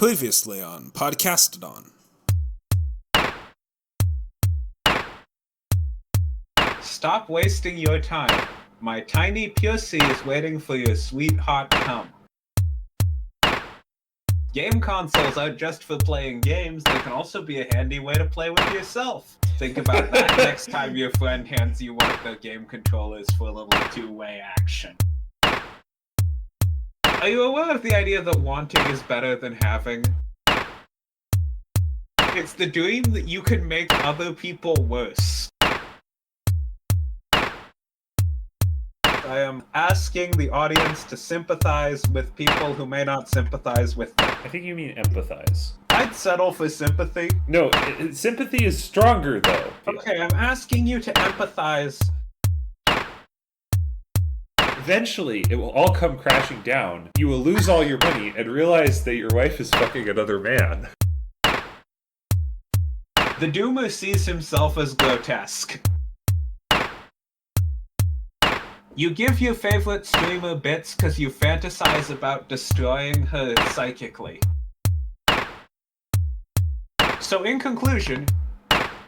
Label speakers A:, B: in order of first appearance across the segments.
A: Previously on Podcastodon.
B: Stop wasting your time. My tiny pussy is waiting for your sweet hot cum. Game consoles aren't just for playing games, they can also be a handy way to play with yourself. Think about that next time your friend hands you one of their game controllers for a little two-way action. Are you aware of the idea that wanting is better than having? It's the dream that you can make other people worse. I am asking the audience to sympathize with people who may not sympathize with them.
C: I think you mean empathize.
B: I'd settle for sympathy.
C: No, sympathy is stronger, though.
B: Okay, I'm asking you to empathize.
C: Eventually, it will all come crashing down. You will lose all your money and realize that your wife is fucking another man.
B: The doomer sees himself as grotesque. You give your favorite streamer bits because you fantasize about destroying her psychically. So in conclusion,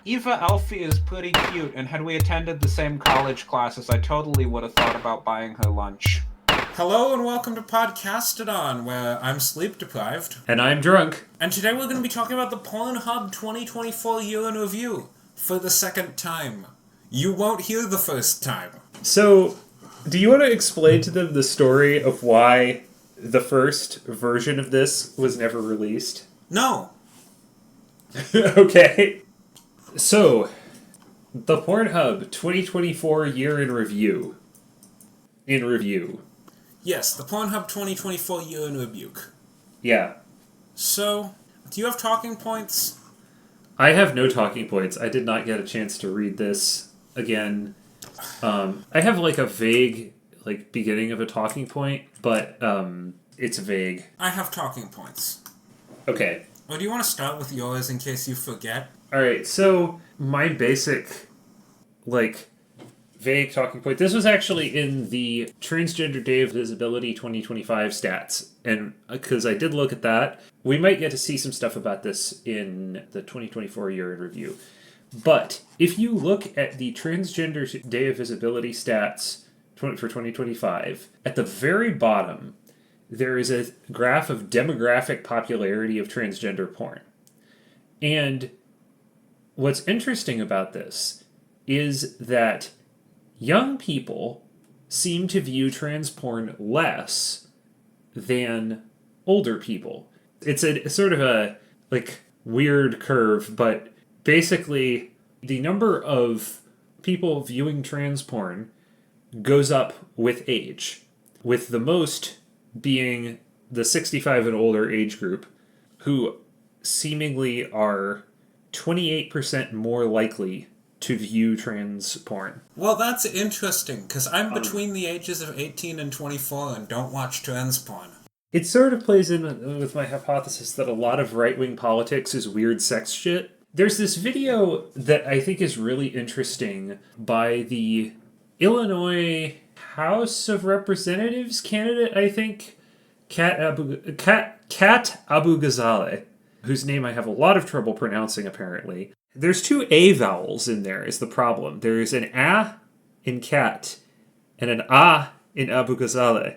B: Eva Alfie is pretty cute, and had we attended the same college classes, I totally would have thought about buying her lunch.
A: Hello and welcome to Podcastodon, where I'm sleep deprived.
C: And I'm drunk.
A: And today we're going to be talking about the Pornhub 2024 year in review for the second time. You won't hear the first time.
C: So, do you want to explain to them the story of why the first version of this was never released?
A: No.
C: Okay. So, the Pornhub 2024 year in review. In review.
A: Yes, the Pornhub 2024 year in rebuke.
C: Yeah.
A: So, do you have talking points?
C: I have no talking points. I did not get a chance to read this again. I have like a vague beginning of a talking point, but it's vague.
A: I have talking points.
C: Okay.
A: Or do you want to start with yours in case you forget?
C: Alright, so my basic vague talking point. This was actually in the Transgender Day of Visibility 2025 stats, and because I did look at that, we might get to see some stuff about this in the 2024 year in review. But if you look at the Transgender Day of Visibility stats for 2025, at the very bottom, there is a graph of demographic popularity of transgender porn. And what's interesting about this is that young people seem to view trans porn less than older people. It's a sort of a weird curve, but basically the number of people viewing trans porn goes up with age, with the most being the 65 and older age group, who seemingly are 28% more likely to view trans porn.
A: Well, that's interesting, because I'm between the ages of 18 and 24 and don't watch trans porn.
C: It sort of plays in with my hypothesis that a lot of right-wing politics is weird sex shit. There's this video that I think is really interesting by the Illinois House of Representatives candidate, I think, Kat Abu-Ghazaleh, whose name I have a lot of trouble pronouncing, apparently. There's two A vowels in there is the problem. There is an A in cat and an A in Abu-Ghazaleh.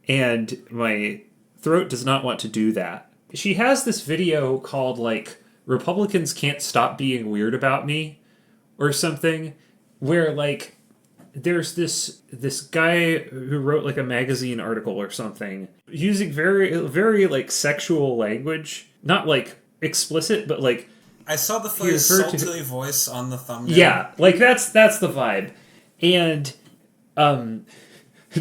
C: And my throat does not want to do that. She has this video called, Republicans Can't Stop Being Weird About Me, or something, where, there's this guy who wrote, a magazine article or something, using very, very, sexual language. Not, explicit, but,
A: I saw the phrase sultry voice on the thumbnail.
C: Yeah, that's the vibe. And,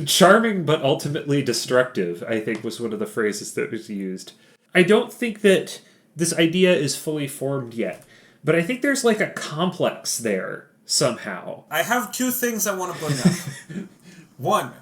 C: charming but ultimately destructive, I think, was one of the phrases that was used. I don't think that this idea is fully formed yet, but I think there's, a complex there, somehow.
A: I have two things I want to bring up. One,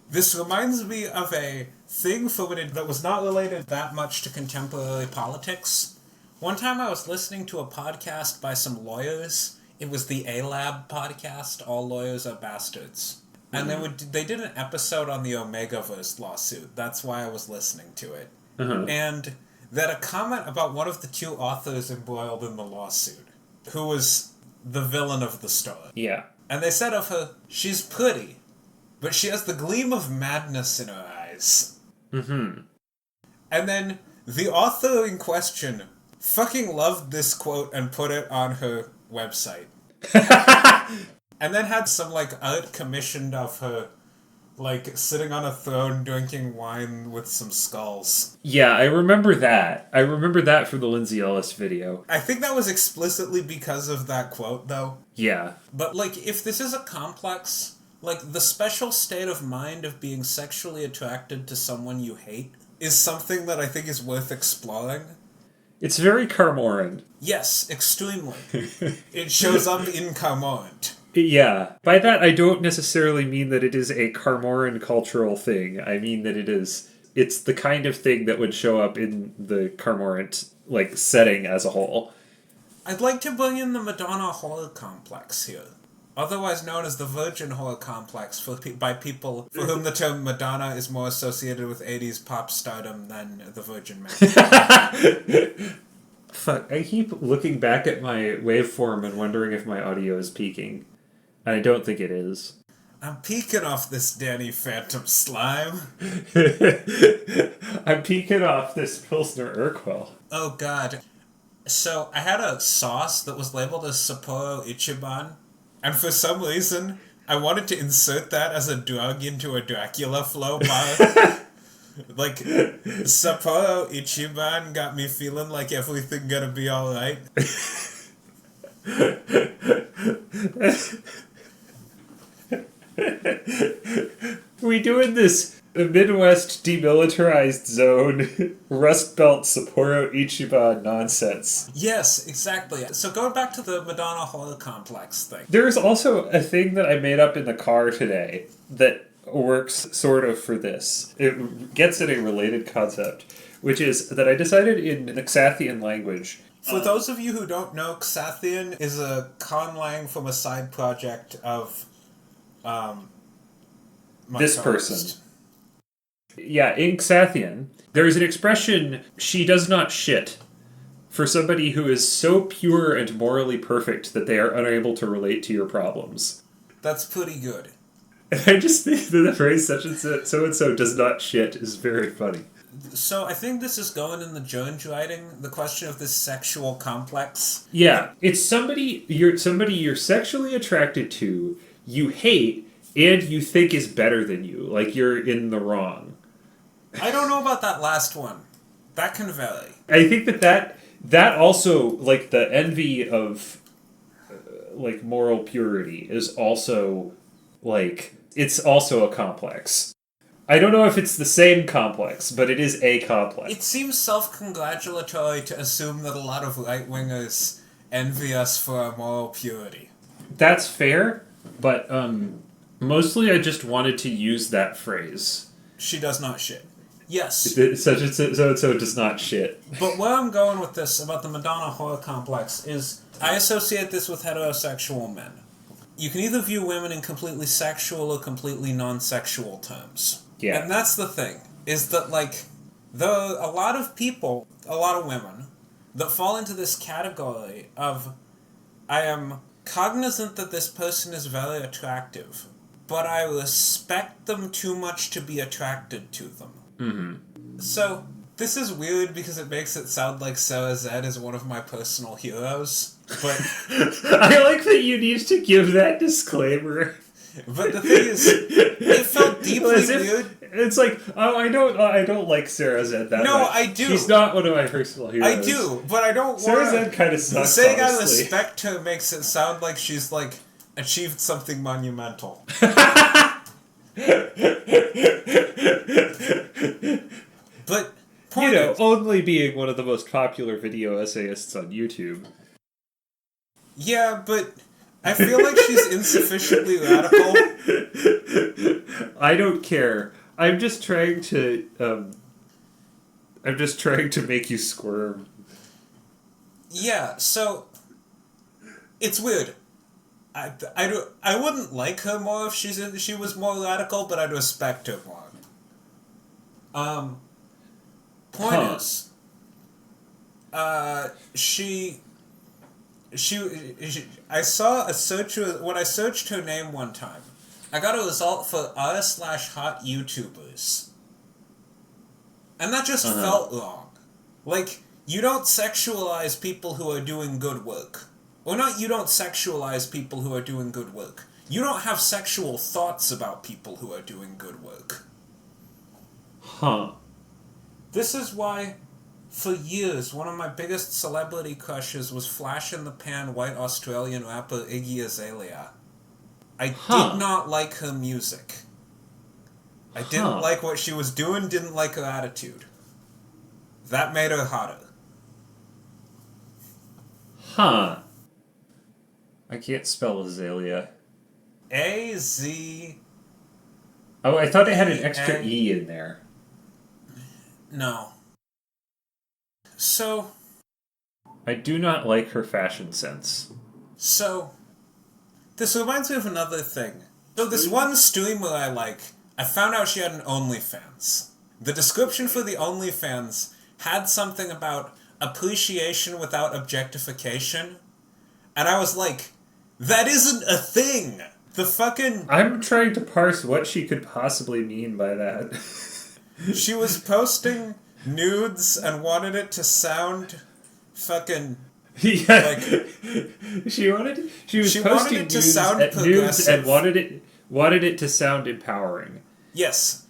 A: this reminds me of a thing that was not related that much to contemporary politics. One time I was listening to a podcast by some lawyers. It was the A-Lab podcast, All Lawyers Are Bastards. And they did an episode on the Omegaverse lawsuit. That's why I was listening to it.
C: Uh-huh.
A: And they had a comment about one of the two authors embroiled in the lawsuit, who was the villain of the story.
C: Yeah.
A: And they said of her, she's pretty, but she has the gleam of madness in her eyes.
C: Mm-hmm.
A: And then the author in question fucking loved this quote and put it on her website. And then had some, like, art commissioned of her, like, sitting on a throne drinking wine with some skulls.
C: Yeah, I remember that. I remember that from the Lindsay Ellis video.
A: I think that was explicitly because of that quote, though.
C: Yeah.
A: But, like, if this is a complex, like, the special state of mind of being sexually attracted to someone you hate is something that I think is worth exploring.
C: It's very Carmoran.
A: Yes, extremely. It shows up in Carmorant.
C: Yeah. By that, I don't necessarily mean that it is a Carmoran cultural thing. I mean that it's the kind of thing that would show up in the Carmorant, like, setting as a whole.
A: I'd like to bring in the Madonna horror complex here. Otherwise known as the Virgin horror complex by people for whom the term Madonna is more associated with 80s pop stardom than the Virgin Mary.
C: Fuck, I keep looking back at my waveform and wondering if my audio is peaking. And I don't think it is.
A: I'm peeking off this Danny Phantom slime.
C: I'm peeking off this Pilsner Urquell.
A: Oh god. So, I had a sauce that was labeled as Sapporo Ichiban, and for some reason, I wanted to insert that as a drug into a Dracula flow bar. Like, Sapporo Ichiban got me feeling like everything gonna be alright.
C: We doing this Midwest demilitarized zone Rust Belt Sapporo Ichiban nonsense.
A: Yes, exactly. So going back to the Madonna horror complex thing.
C: There's also a thing that I made up in the car today that works sort of for this. It gets at a related concept, which is that I decided in the Xathian language.
A: For those of you who don't know, Xathian is a conlang from a side project of
C: this person. Yeah, in Xathian, there is an expression, she does not shit, for somebody who is so pure and morally perfect that they are unable to relate to your problems.
A: That's pretty good.
C: And I just think that the phrase such and so does not shit is very funny.
A: So I think this is going in the Jones writing, the question of this sexual complex.
C: Yeah, it's somebody you're sexually attracted to, you hate, and you think is better than you. Like you're in the wrong.
A: I don't know about that last one. That can vary.
C: I think that also, like, the envy of, like, moral purity is also, like, it's also a complex. I don't know if it's the same complex, but it is a complex.
A: It seems self-congratulatory to assume that a lot of right-wingers envy us for our moral purity.
C: That's fair, but mostly I just wanted to use that phrase.
A: She does not shit. Yes.
C: So does not shit.
A: But where I'm going with this about the Madonna horror complex is I associate this with heterosexual men. You can either view women in completely sexual or completely non-sexual terms.
C: Yeah.
A: And that's the thing, is that, like, there are a lot of people, a lot of women, that fall into this category of, I am cognizant that this person is very attractive, but I respect them too much to be attracted to them.
C: Mm-hmm.
A: So, this is weird because it makes it sound like Sarah Zed is one of my personal heroes, but...
C: I like that you need to give that disclaimer.
A: But the thing is, it felt deeply weird.
C: It's like, oh, I don't like Sarah Zed that much.
A: No, I do.
C: She's not one of my personal heroes.
A: I do, but I don't want...
C: Sarah Zed kind of sucks,
A: saying
C: honestly.
A: I respect her makes it sound like she's, like, achieved something monumental. But...
C: You know, only being one of the most popular video essayists on YouTube.
A: Yeah, but I feel like she's insufficiently radical.
C: I don't care. I'm just trying to make you squirm.
A: Yeah, so it's weird. I wouldn't like her more if she was more radical, but I'd respect her more. Point is, I saw a search when I searched her name one time. I got a result for r/hot YouTubers. And that just felt wrong. Like, you don't sexualize people who are doing good work. Or not you don't sexualize people who are doing good work. You don't have sexual thoughts about people who are doing good work.
C: Huh.
A: This is why, for years, one of my biggest celebrity crushes was flash-in-the-pan white Australian rapper Iggy Azalea. I did not like her music. I didn't like what she was doing, didn't like her attitude. That made her hotter.
C: Huh. I can't spell Azalea.
A: A-Z...
C: Oh, I thought it had an extra E in there.
A: No. So...
C: I do not like her fashion sense.
A: So... This reminds me of another thing. So this one streamer I like, I found out she had an OnlyFans. The description for the OnlyFans had something about appreciation without objectification. And I was like, that isn't a thing! The fucking...
C: I'm trying to parse what she could possibly mean by that.
A: She was posting nudes and wanted it to sound fucking...
C: Yeah, she was posting
A: it to
C: nudes
A: sound
C: nudes and
A: progressive.
C: wanted it to sound empowering.
A: Yes,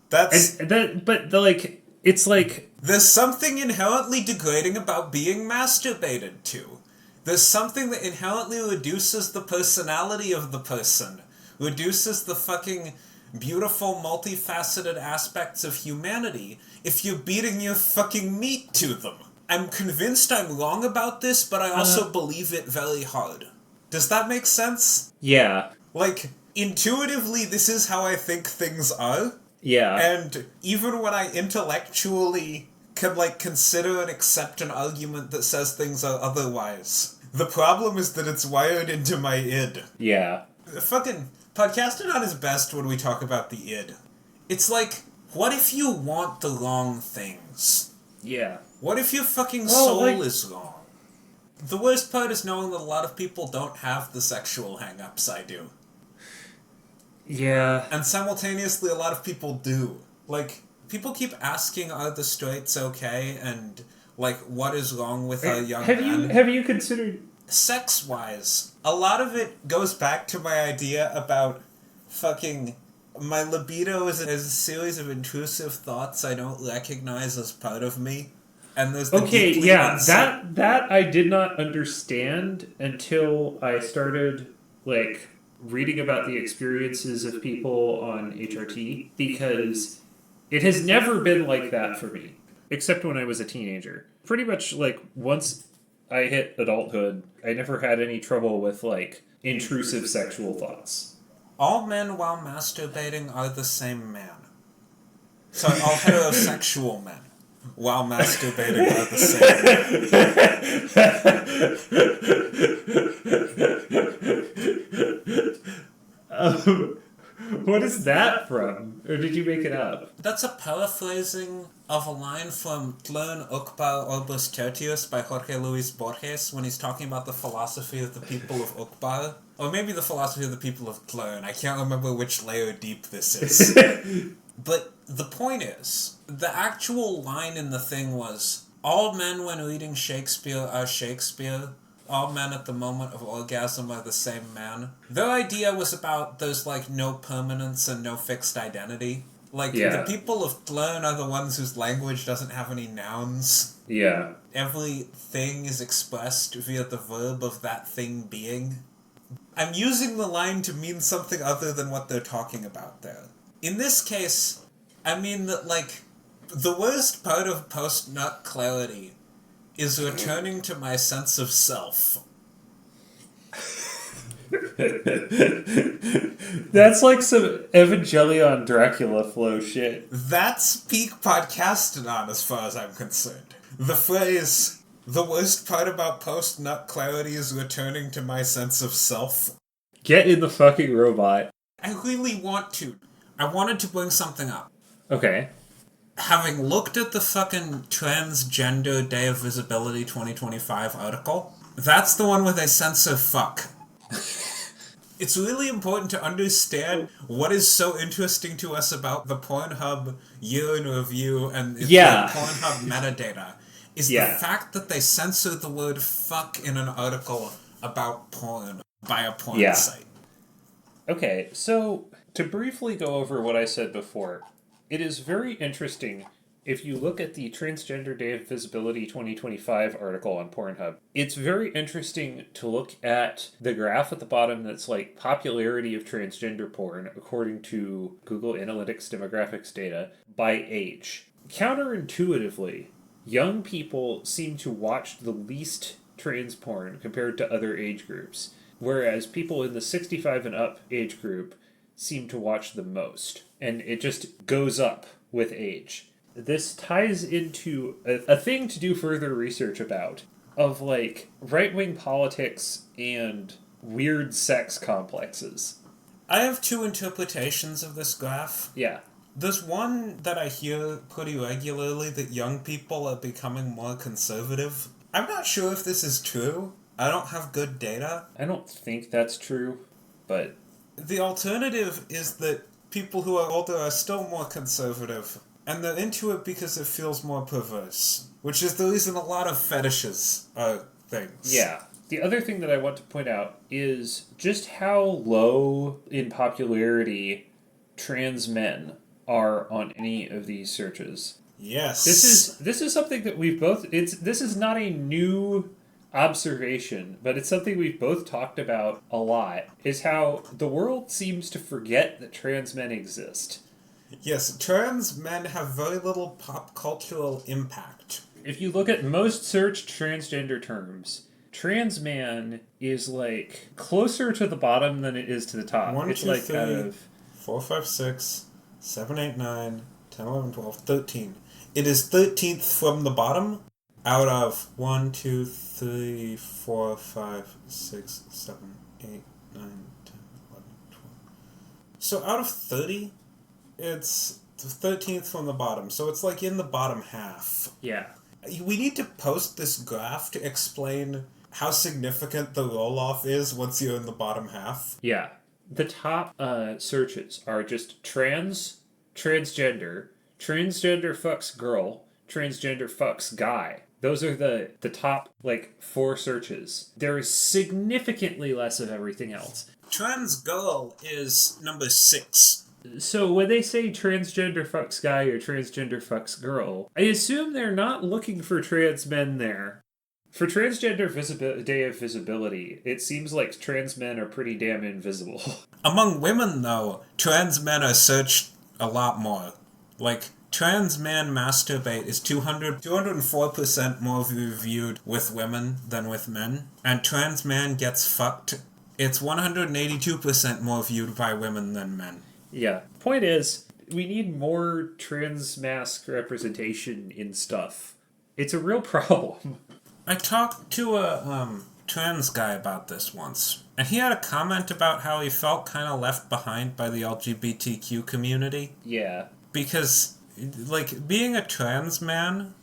A: that's
C: it's like
A: there's something inherently degrading about being masturbated to. There's something that inherently reduces the personality of the person, reduces the fucking beautiful, multifaceted aspects of humanity if you're beating your fucking meat to them. I'm convinced I'm wrong about this, but I also believe it very hard. Does that make sense?
C: Yeah.
A: Like, intuitively, this is how I think things are.
C: Yeah.
A: And even when I intellectually can, like, consider and accept an argument that says things are otherwise, the problem is that it's wired into my id.
C: Yeah.
A: Fucking podcasting on is best when we talk about the id. It's like, what if you want the wrong things?
C: Yeah.
A: What if your fucking soul is wrong? The worst part is knowing that a lot of people don't have the sexual hang-ups I do.
C: Yeah.
A: And simultaneously, a lot of people do. Like, people keep asking, are the straights okay? And, like, what is wrong with a young man?
C: Have you considered...
A: Sex-wise, a lot of it goes back to my idea about fucking... My libido is a series of intrusive thoughts I don't recognize as part of me. And there's the
C: that I did not understand until I started, like, reading about the experiences of people on HRT, because it has never been like that for me, except when I was a teenager. Pretty much, like, once I hit adulthood, I never had any trouble with, like, intrusive sexual thoughts.
A: All men while masturbating are the same man. So all heterosexual men while masturbating are the
C: same man. What is that from? Or did you make it up?
A: That's a paraphrasing of a line from Tlern Ukbar Orbis Tertius by Jorge Luis Borges when he's talking about the philosophy of the people of Ukbar. Or maybe the philosophy of the people of Tlern. I can't remember which layer deep this is. But the point is, the actual line in the thing was, all men when reading Shakespeare are Shakespeare. All men at the moment of orgasm are the same man. Their idea was about there's, like, no permanence and no fixed identity. Like, the people of Tlern are the ones whose language doesn't have any nouns.
C: Yeah.
A: Everything is expressed via the verb of that thing being. I'm using the line to mean something other than what they're talking about there. In this case, I mean that, like, the worst part of post-nut clarity is returning to my sense of self.
C: That's like some Evangelion Dracula flow shit.
A: That's peak podcasting on as far as I'm concerned. The phrase, the worst part about post-nut clarity is returning to my sense of self.
C: Get in the fucking robot.
A: I really want to. I wanted to bring something up.
C: Okay.
A: having looked at the fucking Transgender Day of Visibility 2025 article, that's the one where they censor fuck. It's really important to understand what is so interesting to us about the Pornhub year in review and the Pornhub metadata is the fact that they censor the word fuck in an article about porn by a porn site.
C: Okay, so to briefly go over what I said before, it is very interesting if you look at the Transgender Day of Visibility 2025 article on Pornhub. It's very interesting to look at the graph at the bottom that's like popularity of transgender porn according to Google Analytics demographics data by age. Counterintuitively, young people seem to watch the least trans porn compared to other age groups, whereas people in the 65 and up age group seem to watch the most. And it just goes up with age. This ties into a thing to do further research about, of like right-wing politics and weird sex complexes.
A: I have two interpretations of this graph.
C: Yeah.
A: There's one that I hear pretty regularly, that young people are becoming more conservative. I'm not sure if this is true. I don't have good data.
C: I don't think that's true, but...
A: The alternative is that people who are older are still more conservative, and they're into it because it feels more perverse, which is the reason a lot of fetishes are things.
C: Yeah. The other thing that I want to point out is just how low in popularity trans men are on any of these searches.
A: Yes.
C: This is something that we've both... This is not a new observation, but it's something we've both talked about a lot, is how the world seems to forget that trans men exist.
A: Yes, trans men have very little pop cultural impact.
C: If you look at most searched transgender terms, trans man is like closer to the bottom than it is to the top.
A: 1,
C: it's
A: 2,
C: like
A: 3,
C: out of
A: 4, 5, 6, 7, 8, 9, 10, 11, 12, 13. It is 13th from the bottom out of 1, 2, 3, 4, 5, 6, 7, 8, 9, 10, 11, 12. So out of 30, it's the 13th from the bottom. So it's like in the bottom half.
C: Yeah.
A: We need to post this graph to explain how significant the roll-off is once you're in the bottom half.
C: Yeah. The top searches are just transgender fucks girl, transgender fucks guy. Those are the top, 4 searches. There is significantly less of everything else.
A: Trans girl is number 6.
C: So when they say transgender fucks guy or transgender fucks girl, I assume they're not looking for trans men there. For Transgender Day of Visibility, it seems like trans men are pretty damn invisible.
A: Among women, though, trans men are searched a lot more. Trans man masturbate is 204% more reviewed with women than with men. And trans man gets fucked, it's 182% more viewed by women than men.
C: Yeah. Point is, we need more trans mask representation in stuff. It's a real problem.
A: I talked to a trans guy about this once, and he had a comment about how he felt kind of left behind by the LGBTQ community.
C: Yeah.
A: Because, being a trans man,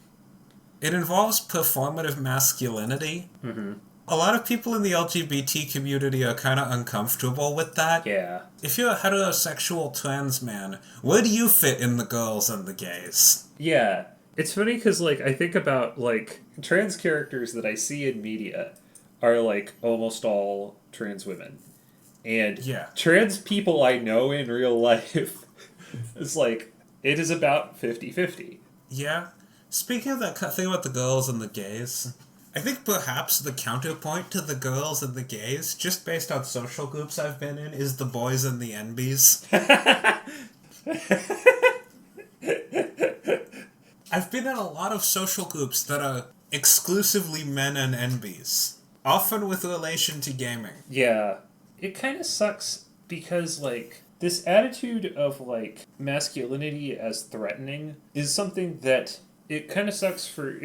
A: it involves performative masculinity. Mm-hmm. A lot of people in the LGBT community are kind of uncomfortable with that.
C: Yeah.
A: If you're a heterosexual trans man, where do you fit in the girls and the gays?
C: Yeah. It's funny because, I think about, trans characters that I see in media are, almost all trans women. And trans people I know in real life is, it is about 50-50.
A: Yeah. Speaking of that thing about the girls and the gays, I think perhaps the counterpoint to the girls and the gays, just based on social groups I've been in, is the boys and the NBs. I've been in a lot of social groups that are exclusively men and NBs, often with relation to gaming.
C: Yeah. It kind of sucks because, this attitude of, masculinity as threatening is something that it kind of sucks for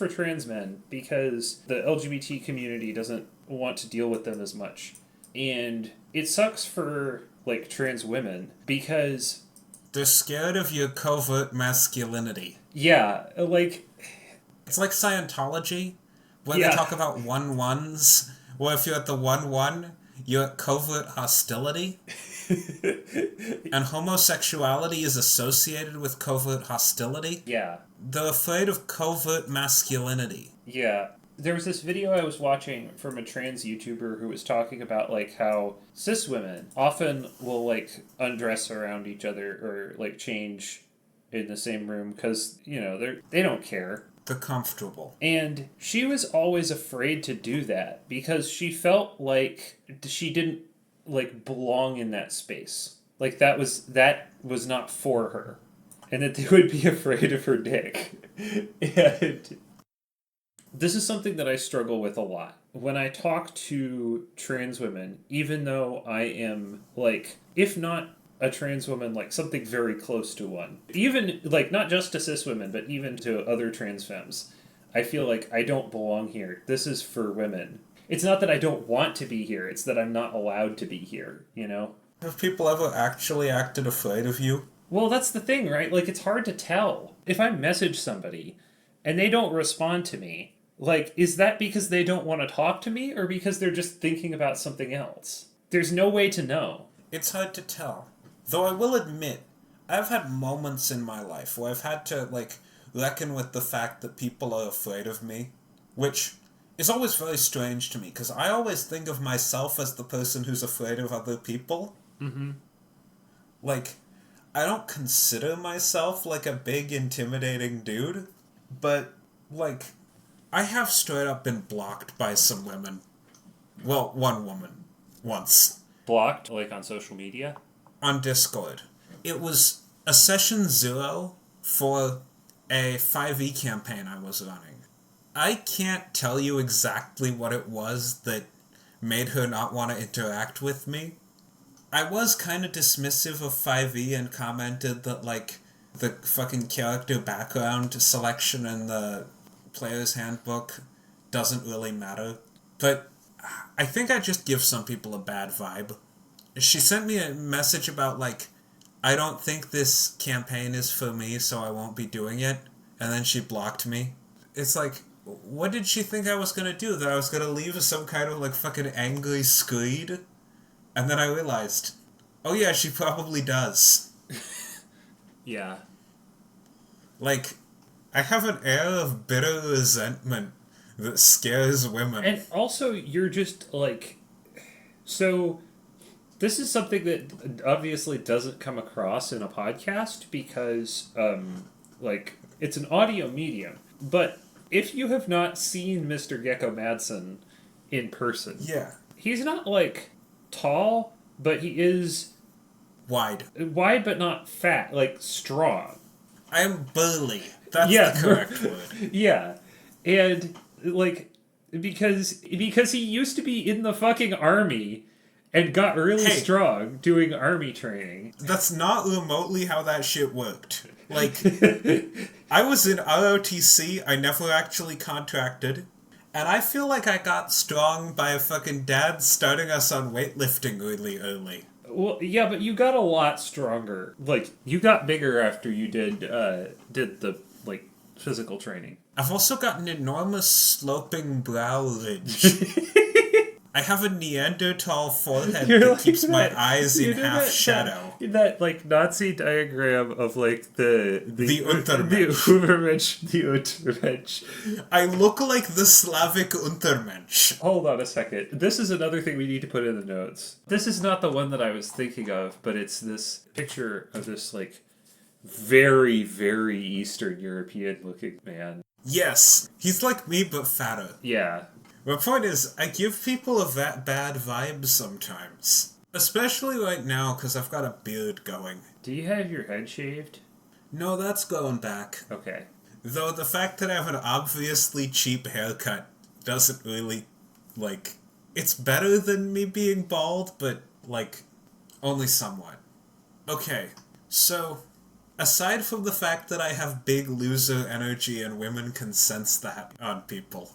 C: trans men because the LGBT community doesn't want to deal with them as much. And it sucks for, trans women because
A: They're scared of your covert masculinity.
C: Yeah, like...
A: It's like Scientology, where
C: Yeah.
A: they talk about 1-1s, where if you're at the 1-1, you're at covert hostility. And homosexuality is associated with covert hostility.
C: Yeah.
A: They're afraid of covert masculinity.
C: Yeah. There was this video I was watching from a trans YouTuber who was talking about, like, how cis women often will, like, undress around each other or, like, change in the same room because, you know, they don't care.
A: They're comfortable.
C: And she was always afraid to do that because she felt like she didn't, like, belong in that space. Like, that was not for her. And that they would be afraid of her dick. And this is something that I struggle with a lot. When I talk to trans women, even though I am, like, if not a trans woman, like, something very close to one. Even, like, not just to cis women, but even to other trans femmes. I feel like I don't belong here. This is for women. It's not that I don't want to be here, it's that I'm not allowed to be here, you know?
A: Have people ever actually acted afraid of you?
C: Well, that's the thing, right? Like, it's hard to tell. If I message somebody and they don't respond to me, like, is that because they don't want to talk to me or because they're just thinking about something else? There's no way to know.
A: It's hard to tell. Though I will admit, I've had moments in my life where I've had to, like, reckon with the fact that people are afraid of me, which is always very strange to me, because I always think of myself as the person who's afraid of other people.
C: Mm-hmm.
A: Like, I don't consider myself, like, a big, intimidating dude, but, like, I have straight up been blocked by some women. Well, one woman. Once.
C: Blocked, like, on social media?
A: On Discord. It was a session 0 for a 5e campaign I was running. I can't tell you exactly what it was that made her not want to interact with me. I was kind of dismissive of 5e and commented that, like, the fucking character background selection in the player's handbook doesn't really matter. But I think I just give some people a bad vibe. She sent me a message about, like, I don't think this campaign is for me, so I won't be doing it. And then she blocked me. It's like, what did she think I was gonna do? That I was gonna leave as some kind of, like, fucking angry screed? And then I realized, oh yeah, she probably does.
C: Yeah.
A: Like, I have an air of bitter resentment that scares women.
C: And also, you're just, like... So, this is something that obviously doesn't come across in a podcast because, like, it's an audio medium. But if you have not seen Mr. Gecko Madsen in person...
A: Yeah.
C: He's not, like, tall, but he is...
A: Wide.
C: Wide, but not fat. Like, strong.
A: I am burly. That's the correct word.
C: Yeah. And, like, because he used to be in the fucking army and got really strong doing army training.
A: That's not remotely how that shit worked. Like, I was in ROTC, I never actually contracted, and I feel like I got strong by a fucking dad starting us on weightlifting really early.
C: Well, yeah, but you got a lot stronger. Like, you got bigger after you did the, like, physical training.
A: I've also got an enormous sloping brow ridge. I have a Neanderthal forehead that keeps my eyes in half shadow.
C: That, like, Nazi diagram of, like, the
A: Untermensch.
C: The Untermensch.
A: I look like the Slavic Untermensch.
C: Hold on a second. This is another thing we need to put in the notes. This is not the one that I was thinking of, but it's this picture of this, like, very, very Eastern European looking man.
A: Yes, he's like me but fatter.
C: Yeah.
A: My point is, I give people a bad vibe sometimes. Especially right now, because I've got a beard going.
C: Do you have your head shaved?
A: No, that's going back.
C: Okay.
A: Though the fact that I have an obviously cheap haircut doesn't really, like... It's better than me being bald, but, like, only somewhat. Okay, so... Aside from the fact that I have big loser energy and women can sense that on people...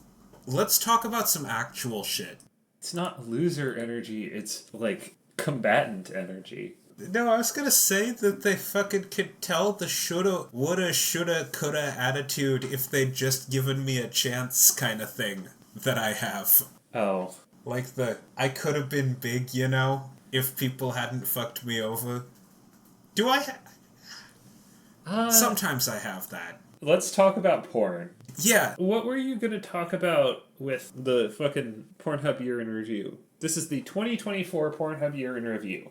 A: Let's talk about some actual shit.
C: It's not loser energy, it's, like, combatant energy.
A: No, I was gonna say that they fucking could tell the shoulda, woulda, shoulda, coulda attitude if they'd just given me a chance kind of thing that I have.
C: Oh.
A: Like the, I could have been big, you know, if people hadn't fucked me over. Do I Sometimes I have that.
C: Let's talk about porn.
A: Yeah.
C: What were you going to talk about with the fucking Pornhub Year in Review? This is the 2024 Pornhub Year in Review.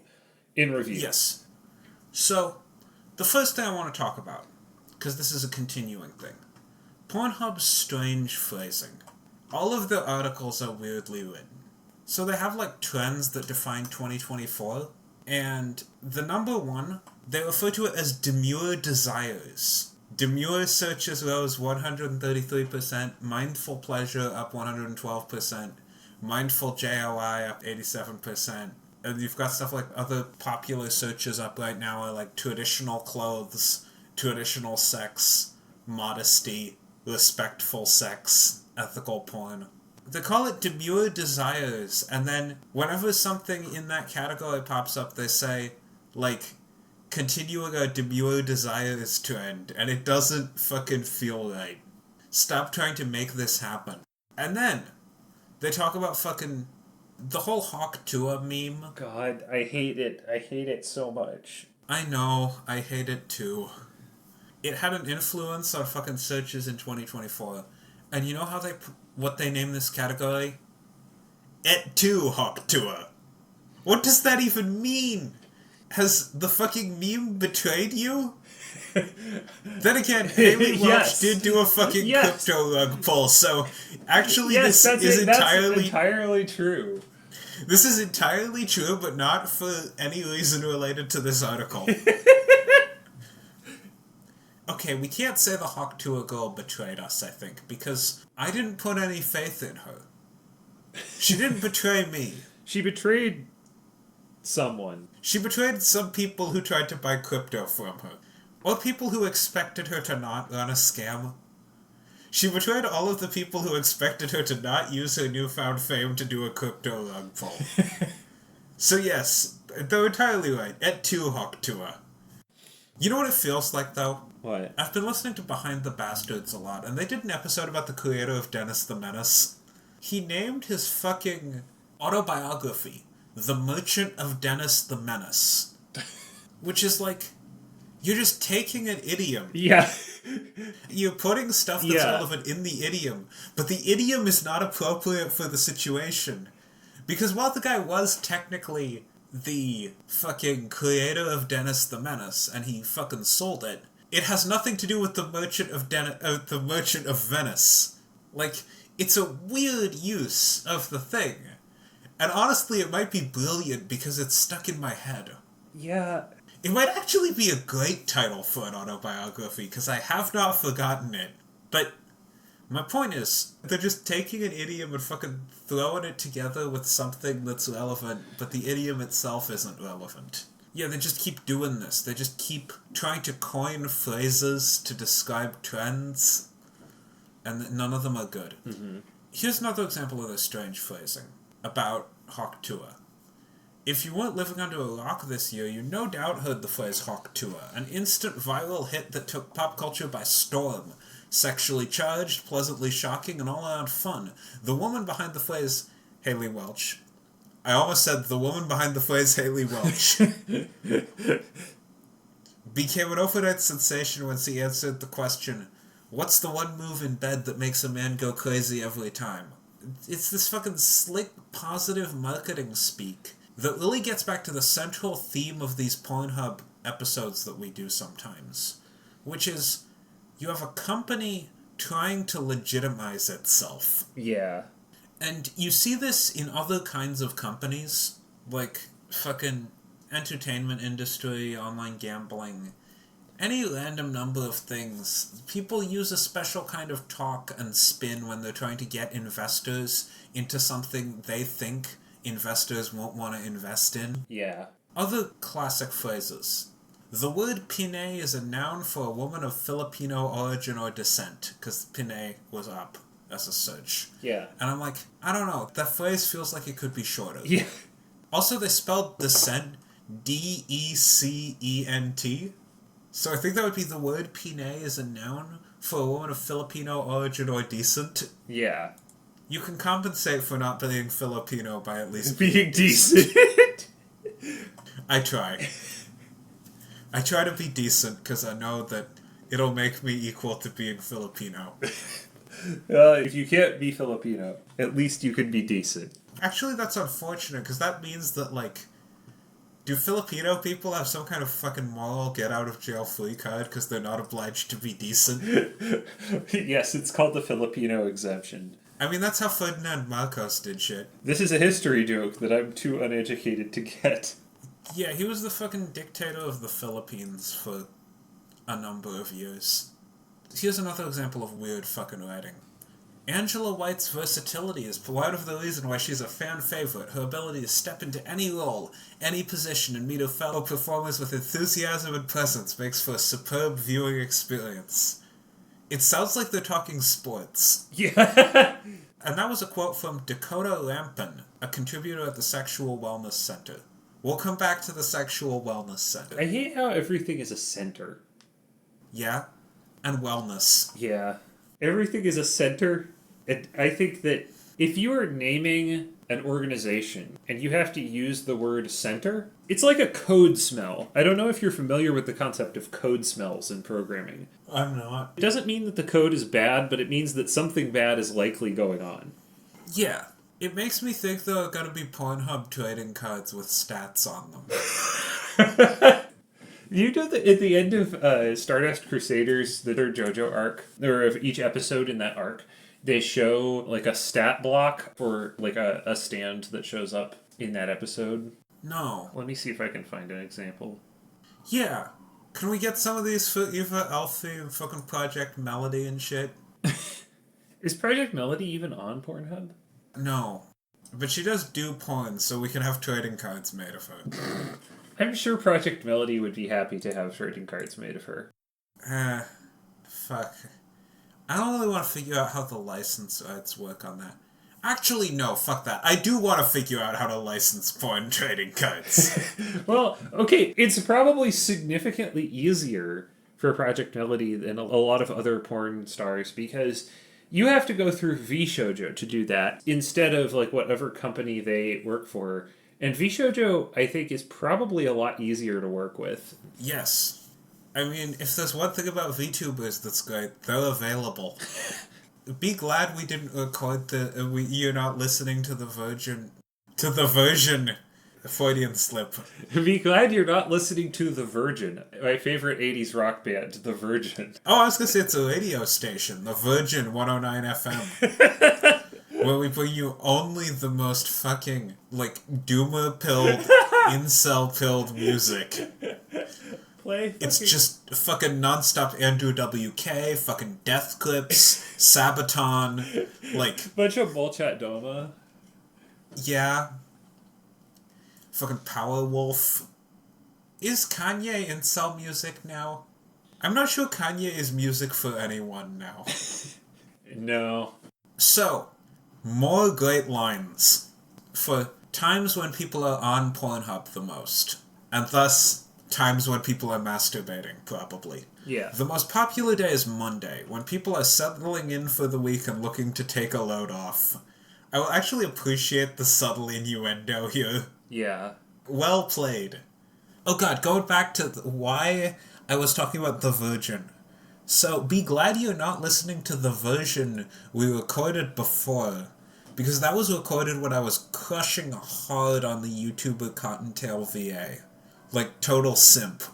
A: Yes. So, the first thing I want to talk about, because this is a continuing thing, Pornhub's strange phrasing. All of the articles are weirdly written. So they have like trends that define 2024, and the number one, they refer to it as demure desires. Demure searches rose 133%, mindful pleasure up 112%, mindful JOI up 87%, and you've got stuff like other popular searches up right now are like traditional clothes, traditional sex, modesty, respectful sex, ethical porn. They call it demure desires, and then whenever something in that category pops up, they say, like, continuing a demure desires trend, and it doesn't fucking feel right. Stop trying to make this happen. And then, they talk about fucking the whole Hawk Tuah meme.
C: God, I hate it. I hate it so much.
A: I know, I hate it too. It had an influence on fucking searches in 2024. And you know how what they name this category? Et tu, Hawk Tuah. What does that even mean? Has the fucking meme betrayed you? Then again, Haley Welch
C: Yes.
A: did do a fucking crypto rug pull, so actually this is
C: entirely true.
A: This is entirely true, but not for any reason related to this article. Okay, we can't say the Hawk Tuah girl betrayed us, I think, because I didn't put any faith in her. She didn't betray me.
C: She betrayed someone.
A: She betrayed some people who tried to buy crypto from her. Or people who expected her to not run a scam. She betrayed all of the people who expected her to not use her newfound fame to do a crypto rug pull. So yes, they're entirely right. Et tu, Hawk Tuah. You know what it feels like, though?
C: What?
A: I've been listening to Behind the Bastards a lot, and they did an episode about the creator of Dennis the Menace. He named his fucking autobiography The Merchant of Dennis the Menace. Which is like, you're just taking an idiom.
C: Yeah.
A: You're putting stuff that's relevant in the idiom, but the idiom is not appropriate for the situation. Because while the guy was technically the fucking creator of Dennis the Menace, and he fucking sold it, it has nothing to do with the Merchant of Venice. Like, it's a weird use of the thing. And honestly, it might be brilliant because it's stuck in my head.
C: Yeah.
A: It might actually be a great title for an autobiography, because I have not forgotten it. But my point is, they're just taking an idiom and fucking throwing it together with something that's relevant, but the idiom itself isn't relevant. Yeah, they just keep doing this. They just keep trying to coin phrases to describe trends, and none of them are good. Mm-hmm. Here's another example of this strange phrasing about Hawk Tuah. If you weren't living under a rock this year, you no doubt heard the phrase Hawk Tuah, an instant viral hit that took pop culture by storm. Sexually charged, pleasantly shocking, and all-around fun. The woman behind the phrase, Haley Welch. I almost said the woman behind the phrase Haley Welch. Became an overnight sensation when she answered the question, what's the one move in bed that makes a man go crazy every time? It's this fucking slick, positive marketing speak that really gets back to the central theme of these Pornhub episodes that we do sometimes, which is, you have a company trying to legitimize itself.
C: Yeah.
A: And you see this in other kinds of companies, like fucking entertainment industry, online gambling, any random number of things. People use a special kind of talk and spin when they're trying to get investors into something they think investors won't want to invest in.
C: Yeah.
A: Other classic phrases. The word Pinay is a noun for a woman of Filipino origin or descent, because Pinay was up as a search.
C: Yeah.
A: And I'm like, I don't know, that phrase feels like it could be shorter.
C: Yeah.
A: Also, they spelled descent decent. So I think that would be the word pine is a noun for a woman of Filipino origin or decent.
C: Yeah.
A: You can compensate for not being Filipino by at least
C: Being decent.
A: I try. I try to be decent because I know that it'll make me equal to being Filipino.
C: If you can't be Filipino, at least you can be decent.
A: Actually, that's unfortunate because that means that, like, do Filipino people have some kind of fucking moral get-out-of-jail-free card because they're not obliged to be decent?
C: Yes, it's called the Filipino exemption.
A: I mean, that's how Ferdinand Marcos did shit.
C: This is a history joke that I'm too uneducated to get.
A: Yeah, he was the fucking dictator of the Philippines for a number of years. Here's another example of weird fucking writing. Angela White's versatility is part of the reason why she's a fan favorite. Her ability to step into any role, any position, and meet her fellow performers with enthusiasm and presence makes for a superb viewing experience. It sounds like they're talking sports.
C: Yeah.
A: And that was a quote from Dakota Lampin, a contributor at the Sexual Wellness Center. We'll come back to the Sexual Wellness Center.
C: I hate how everything is a center.
A: Yeah? And wellness.
C: Yeah. Everything is a center. I think that if you are naming an organization and you have to use the word center, it's like a code smell. I don't know if you're familiar with the concept of code smells in programming.
A: I'm not.
C: It doesn't mean that the code is bad, but it means that something bad is likely going on.
A: Yeah. It makes me think there are gonna be Pornhub trading cards with stats on them.
C: You know that at the end of Stardust Crusaders, the third JoJo arc, or of each episode in that arc, they show like a stat block for like a stand that shows up in that episode.
A: No.
C: Let me see if I can find an example.
A: Yeah. Can we get some of these for Eva, Alfie, and fucking Project Melody and shit?
C: Is Project Melody even on Pornhub?
A: No. But she does do porn, so we can have trading cards made of her.
C: I'm sure Project Melody would be happy to have trading cards made of her.
A: Fuck. I don't really want to figure out how the license rights work on that. Actually, no, fuck that. I do want to figure out how to license porn trading cards.
C: Well, okay, it's probably significantly easier for Project Melody than a lot of other porn stars because you have to go through VShojo to do that instead of like whatever company they work for. And VShojo, I think, is probably a lot easier to work with.
A: Yes. I mean, if there's one thing about VTubers that's great, they're available. Be glad we didn't record you're not listening to the version, Freudian slip.
C: Be glad you're not listening to The Virgin, my favorite 80s rock band, The Virgin.
A: Oh, I was gonna say it's a radio station, The Virgin 109 FM. Where we bring you only the most fucking, like, doomer-pilled, incel-pilled music. It's just fucking non-stop Andrew WK, fucking Death Clips, Sabaton, like...
C: Bunch of Molchat Doma.
A: Yeah. Fucking Powerwolf. Is Kanye incel music now? I'm not sure Kanye is music for anyone now.
C: No.
A: So, more great lines for times when people are on Pornhub the most, and thus times when people are masturbating, probably.
C: Yeah.
A: The most popular day is Monday, when people are settling in for the week and looking to take a load off. I will actually appreciate the subtle innuendo here.
C: Yeah.
A: Well played. Oh god, going back to why I was talking about The Virgin. So, be glad you're not listening to the version we recorded before, because that was recorded when I was crushing hard on the YouTuber Cottontail VA. Like, total simp.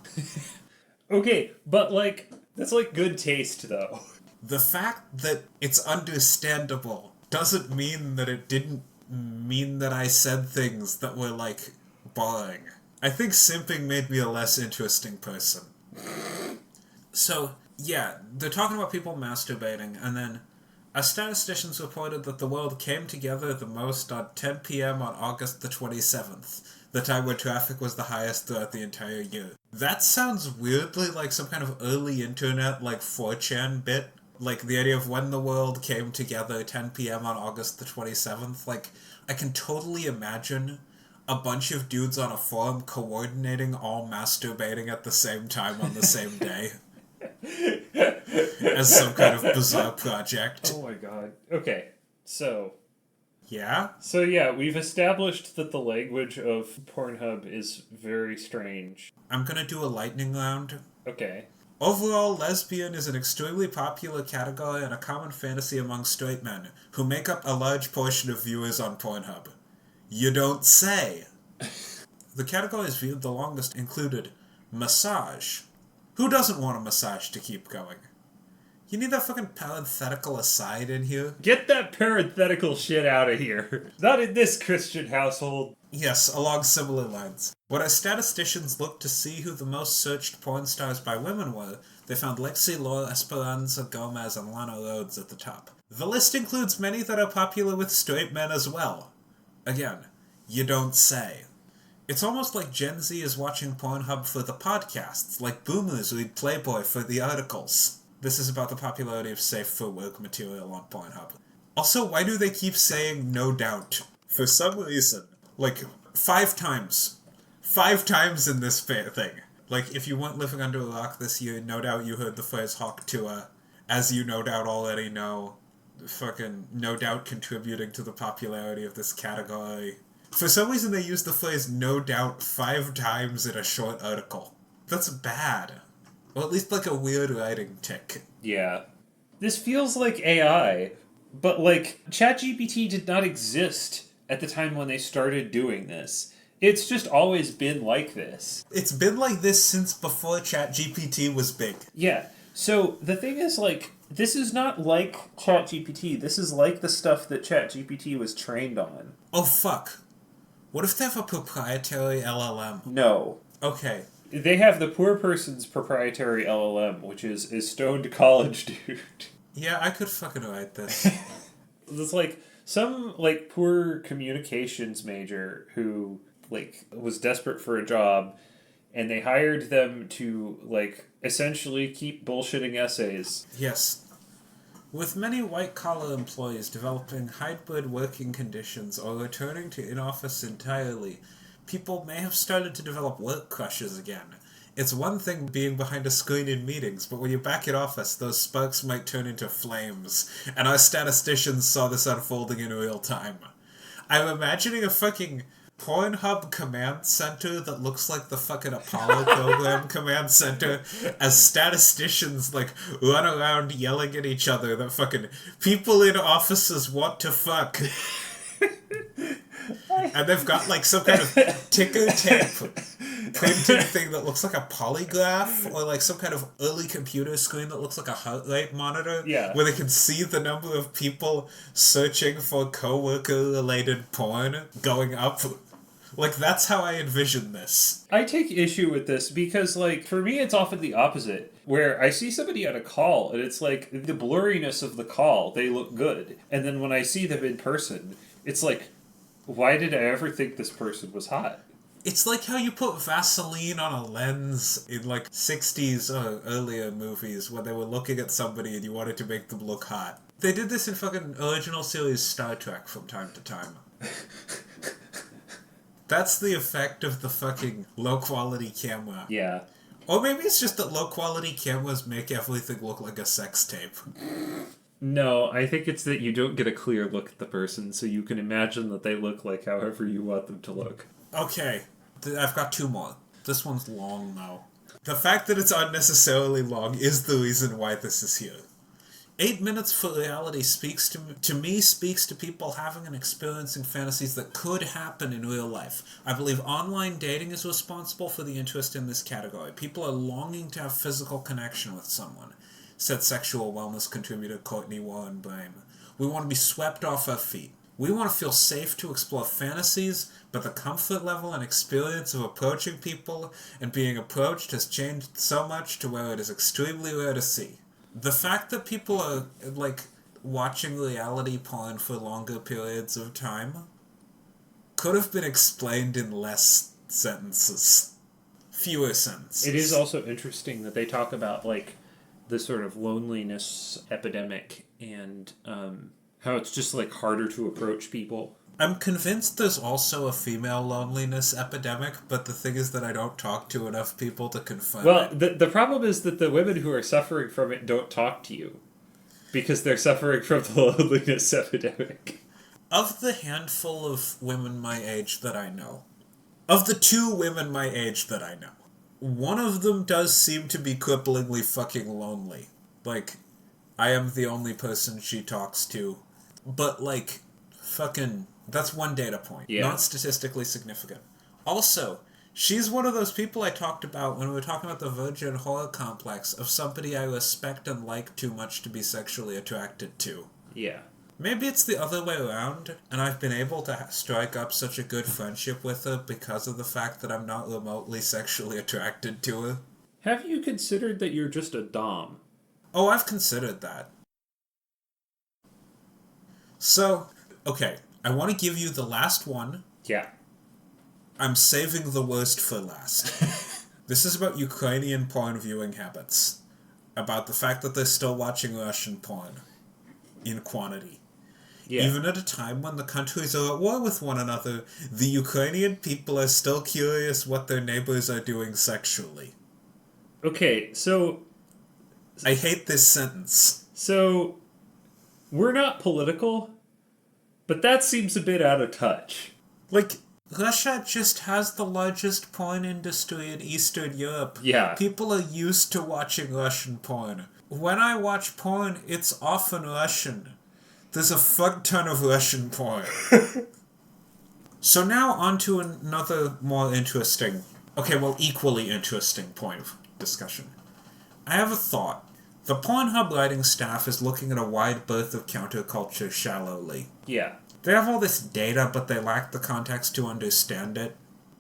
C: Okay, but, like, that's, like, good taste, though.
A: The fact that it's understandable doesn't mean that it didn't mean that I said things that were, like, boring. I think simping made me a less interesting person. So, yeah, they're talking about people masturbating, and then a statisticians reported that the world came together the most on 10 p.m. on August the 27th. The time when traffic was the highest throughout the entire year. That sounds weirdly like some kind of early internet, like 4chan bit. Like, the idea of when the world came together 10 p.m. on August the 27th. Like, I can totally imagine a bunch of dudes on a forum coordinating all masturbating at the same time on the same day. As some kind of bizarre project.
C: Oh my god. Okay, so...
A: Yeah?
C: So yeah, we've established that the language of Pornhub is very strange.
A: I'm gonna do a lightning round.
C: Okay.
A: Overall, lesbian is an extremely popular category and a common fantasy among straight men, who make up a large portion of viewers on Pornhub. You don't say! The categories viewed the longest included massage. Who doesn't want a massage to keep going? You need that fucking parenthetical aside in here?
C: Get that parenthetical shit out of here. Not in this Christian household.
A: Yes, along similar lines. When our statisticians looked to see who the most searched porn stars by women were, they found Lexi Laura, Esperanza Gomez, and Lana Rhodes at the top. The list includes many that are popular with straight men as well. Again, you don't say. It's almost like Gen Z is watching Pornhub for the podcasts, like boomers read Playboy for the articles. This is about the popularity of safe-for-work material on Pornhub. Also, why do they keep saying no doubt? For some reason. Like, 5 times. 5 times in this thing. Like, if you weren't living under a rock this year, no doubt you heard the phrase Hawk Tuah. As you no doubt already know, fucking no doubt contributing to the popularity of this category. For some reason they use the phrase no doubt 5 times in a short article. That's bad. Or at least like a weird writing tick.
C: Yeah. This feels like AI, but like, ChatGPT did not exist at the time when they started doing this. It's just always been like this.
A: It's been like this since before ChatGPT was big.
C: Yeah. So the thing is, like, this is not like ChatGPT. This is like the stuff that ChatGPT was trained on.
A: Oh, fuck. What if they have a proprietary LLM?
C: No.
A: Okay.
C: They have the poor person's proprietary LLM, which is a stoned college dude.
A: Yeah, I could fucking write this.
C: It's like some, like, poor communications major who, like, was desperate for a job, and they hired them to, like, essentially keep bullshitting essays.
A: Yes. With many white-collar employees developing hybrid working conditions or returning to in-office entirely, people may have started to develop work crushes again. It's one thing being behind a screen in meetings, but when you're back in office, those sparks might turn into flames, and our statisticians saw this unfolding in real time. I'm imagining a fucking Pornhub command center that looks like the fucking Apollo program command center as statisticians, like, run around yelling at each other that fucking people in offices want to fuck. And they've got, like, some kind of ticker tape printed thing that looks like a polygraph, or, like, some kind of early computer screen that looks like a heart rate monitor,
C: Yeah.
A: where they can see the number of people searching for coworker-related porn going up. Like, that's how I envision this.
C: I take issue with this because, like, for me, it's often the opposite. Where I see somebody on a call, and it's like, the blurriness of the call, they look good. And then when I see them in person, it's like, why did I ever think this person was hot?
A: It's like how you put Vaseline on a lens in, like, 60s or earlier movies where they were looking at somebody and you wanted to make them look hot. They did this in fucking original series Star Trek from time to time. That's the effect of the fucking low-quality camera.
C: Yeah.
A: Or maybe it's just that low-quality cameras make everything look like a sex tape.
C: No, I think it's that you don't get a clear look at the person, so you can imagine that they look like however you want them to look.
A: Okay, I've got 2 more. This one's long, though. The fact that it's unnecessarily long is the reason why this is here. 8 minutes for reality speaks to people having and experiencing fantasies that could happen in real life. I believe online dating is responsible for the interest in this category. People are longing to have physical connection with someone, said sexual wellness contributor Courtney Warren Brame. We want to be swept off our feet. We want to feel safe to explore fantasies, but the comfort level and experience of approaching people and being approached has changed so much to where it is extremely rare to see. The fact that people are, like, watching reality porn for longer periods of time could have been explained in less sentences. Fewer sentences.
C: It is also interesting that they talk about, like, the sort of loneliness epidemic and how it's just, like, harder to approach people.
A: I'm convinced there's also a female loneliness epidemic, but the thing is that I don't talk to enough people to confirm
C: Well,
A: it.
C: the problem is that the women who are suffering from it don't talk to you because they're suffering from the loneliness epidemic.
A: Of the handful of women my age that I know, of the 2 women my age that I know, one of them does seem to be cripplingly fucking lonely. Like, I am the only person she talks to. But, like, fucking, that's one data point.
C: Yeah.
A: Not statistically significant. Also, she's one of those people I talked about when we were talking about the virgin horror complex of somebody I respect and like too much to be sexually attracted to.
C: Yeah.
A: Maybe it's the other way around, and I've been able to strike up such a good friendship with her because of the fact that I'm not remotely sexually attracted to her.
C: Have you considered that you're just a dom?
A: Oh, I've considered that. So, okay, I want to give you the last one.
C: Yeah.
A: I'm saving the worst for last. This is about Ukrainian porn viewing habits. About the fact that they're still watching Russian porn. In quantity.
C: Yeah.
A: Even at a time when the countries are at war with one another, the Ukrainian people are still curious what their neighbors are doing sexually.
C: Okay, so
A: I hate this sentence.
C: So, we're not political, but that seems a bit out of touch.
A: Like, Russia just has the largest porn industry in Eastern Europe.
C: Yeah.
A: People are used to watching Russian porn. When I watch porn, it's often Russian. There's a fuck ton of Russian porn. So now on to another more interesting, equally interesting point of discussion. I have a thought. The Pornhub writing staff is looking at a wide berth of counterculture shallowly.
C: Yeah.
A: They have all this data, but they lack the context to understand it.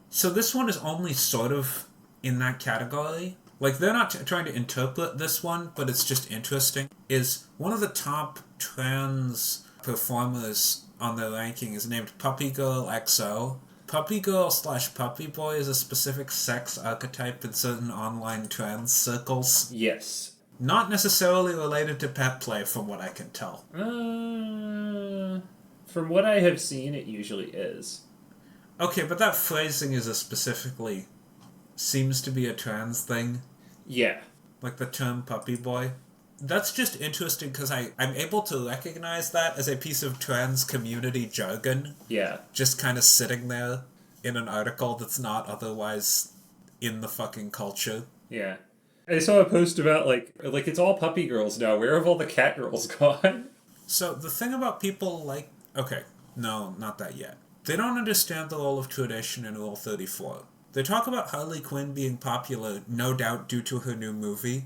A: So this one is only sort of in that category. Like, they're not trying to interpret this one, but it's just interesting. Is one of the top trans performers on their ranking is named Puppy Girl XO. Puppy Girl / Puppy Boy is a specific sex archetype in certain online trans circles.
C: Yes.
A: Not necessarily related to pet play, from what I can tell.
C: From what I have seen, it usually is.
A: Okay, but that phrasing is seems to be a trans thing.
C: Yeah.
A: Like the term puppy boy. That's just interesting because I'm able to recognize that as a piece of trans community jargon.
C: Yeah.
A: Just kind of sitting there in an article that's not otherwise in the fucking culture.
C: Yeah. I saw a post about, like it's all puppy girls now. Where have all the cat girls gone?
A: So the thing about people like... Okay, no, not that yet. They don't understand the role of tradition in Rule 34. They talk about Harley Quinn being popular, no doubt due to her new movie,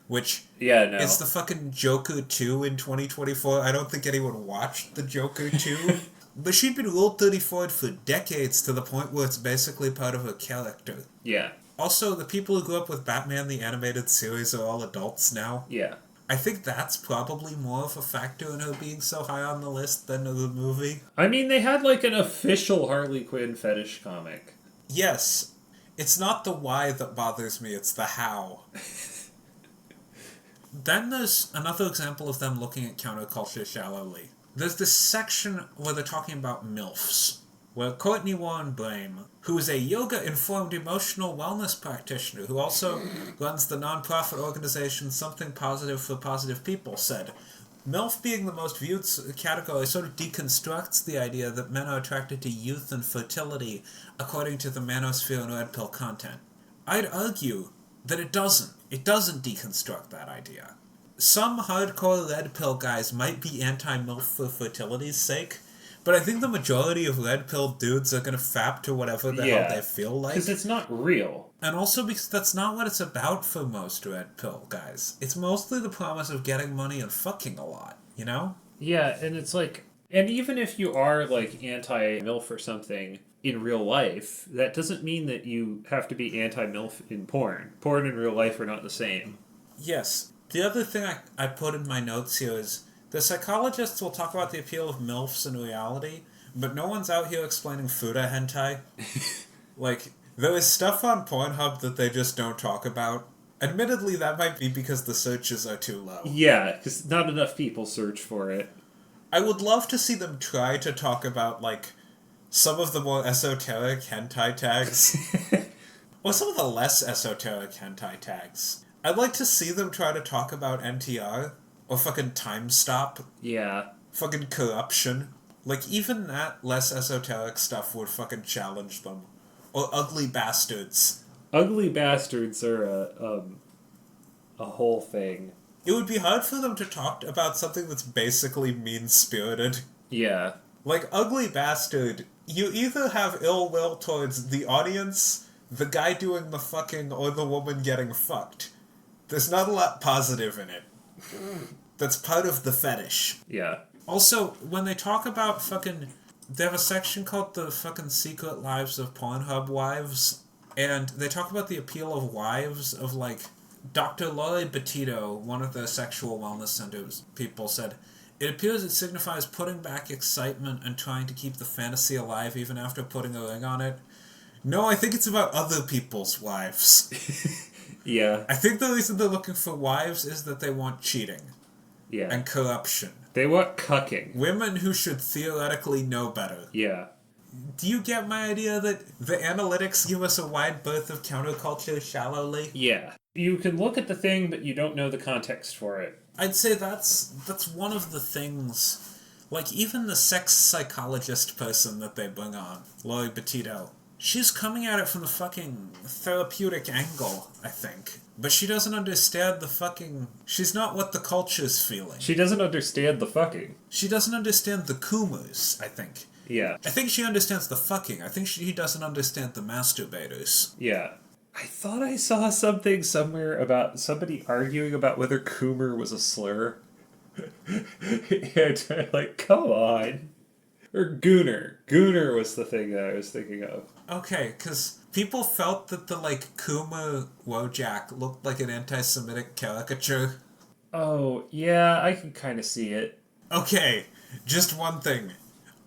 A: which...
C: Yeah, no.
A: It's the fucking Joker 2 in 2024. I don't think anyone watched the Joker 2. But she'd been Rule 34 for decades to the point where it's basically part of her character.
C: Yeah.
A: Also, the people who grew up with Batman the Animated Series are all adults now.
C: Yeah.
A: I think that's probably more of a factor in her being so high on the list than the movie.
C: I mean, they had, like, an official Harley Quinn fetish comic.
A: Yes. It's not the why that bothers me, it's the how. Then there's another example of them looking at counterculture shallowly. There's this section where they're talking about MILFs, where Courtney Warren Brame, who is a yoga-informed emotional wellness practitioner who also runs the nonprofit organization Something Positive for Positive People, said, MILF being the most viewed category sort of deconstructs the idea that men are attracted to youth and fertility according to the manosphere and red pill content. I'd argue that it doesn't. It doesn't deconstruct that idea. Some hardcore red pill guys might be anti-MILF for fertility's sake, but I think the majority of red pill dudes are going to fap to whatever the hell they feel like.
C: Because it's not real.
A: And also because that's not what it's about for most red pill guys. It's mostly the promise of getting money and fucking a lot, you know?
C: Yeah, and it's like... And even if you are, like, anti-MILF or something in real life, that doesn't mean that you have to be anti-MILF in porn. Porn and real life are not the same.
A: Yes. The other thing I put in my notes here is... The psychologists will talk about the appeal of MILFs in reality, but no one's out here explaining Fuda hentai. Like, there is stuff on Pornhub that they just don't talk about. Admittedly, that might be because the searches are too low.
C: Yeah, because not enough people search for it.
A: I would love to see them try to talk about, like, some of the more esoteric hentai tags. Or some of the less esoteric hentai tags. I'd like to see them try to talk about NTR. Or fucking time stop.
C: Yeah.
A: Fucking corruption. Like, even that less esoteric stuff would fucking challenge them. Or ugly bastards.
C: Ugly bastards are a whole thing.
A: It would be hard for them to talk about something that's basically mean-spirited.
C: Yeah.
A: Like, ugly bastard, you either have ill will towards the audience, the guy doing the fucking, or the woman getting fucked. There's not a lot positive in it. That's part of the fetish.
C: Yeah.
A: Also, when they talk about fucking... They have a section called the fucking Secret Lives of Pornhub Wives, and they talk about the appeal of wives of, like... Dr. Lori Betito, one of the sexual wellness centers people, said, "It appears it signifies putting back excitement and trying to keep the fantasy alive even after putting a ring on it." No, I think it's about other people's wives.
C: Yeah.
A: I think the reason they're looking for wives is that they want cheating.
C: Yeah.
A: And corruption.
C: They want cucking.
A: Women who should theoretically know better.
C: Yeah.
A: Do you get my idea that the analytics give us a wide berth of counterculture shallowly?
C: Yeah. You can look at the thing, but you don't know the context for it.
A: I'd say that's one of the things. Like, even the sex psychologist person that they bring on, Lori Betito, she's coming at it from the fucking therapeutic angle, I think. But she doesn't understand the fucking... She's not what the culture's feeling.
C: She doesn't understand the fucking.
A: She doesn't understand the Kumas, I think.
C: Yeah.
A: I think she understands the fucking. I think she doesn't understand the masturbators.
C: Yeah. I thought I saw something somewhere about somebody arguing about whether Coomer was a slur. And I'm like, come on. Or Gooner. Gooner was the thing that I was thinking of.
A: Okay, because people felt that the, like, Kuma Wojak looked like an anti-Semitic caricature.
C: Oh, yeah, I can kind of see it.
A: Okay, just one thing.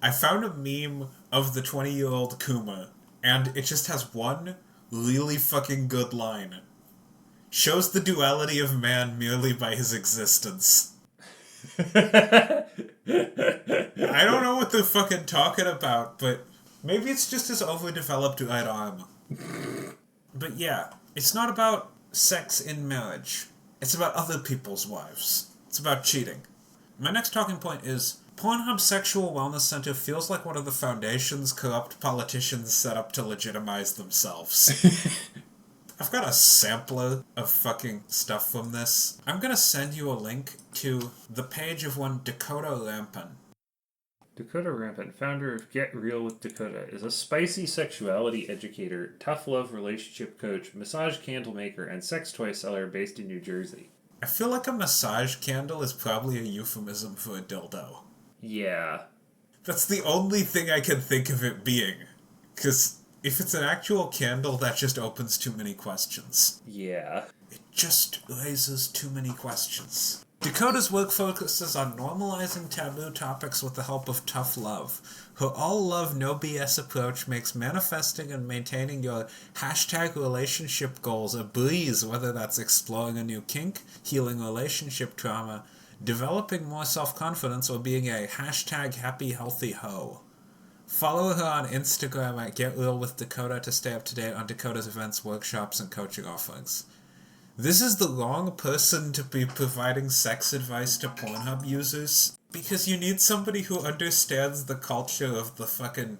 A: I found a meme of the 20-year-old Kuma, and it just has one really fucking good line. Shows the duality of man merely by his existence. I don't know what they're fucking talking about, but maybe it's just his overdeveloped right arm. But yeah, it's not about sex in marriage. It's about other people's wives. It's about cheating. My next talking point is, Pornhub Sexual Wellness Center feels like one of the foundations corrupt politicians set up to legitimize themselves. I've got a sampler of fucking stuff from this. I'm gonna send you a link to the page of one Dakota Rampin.
C: Dakota Rampin, founder of Get Real with Dakota, is a spicy sexuality educator, tough love relationship coach, massage candle maker, and sex toy seller based in New Jersey.
A: I feel like a massage candle is probably a euphemism for a dildo.
C: Yeah.
A: That's the only thing I can think of it being. Because if it's an actual candle, that just opens too many questions.
C: Yeah.
A: It just raises too many questions. Dakota's work focuses on normalizing taboo topics with the help of tough love. Her all-love, no-BS approach makes manifesting and maintaining your #relationship goals a breeze, whether that's exploring a new kink, healing relationship trauma, developing more self-confidence, or being a #happy healthy hoe. Follow her on Instagram at Get Real with Dakota to stay up to date on Dakota's events, workshops, and coaching offerings. This is the wrong person to be providing sex advice to Pornhub users, because you need somebody who understands the culture of the fucking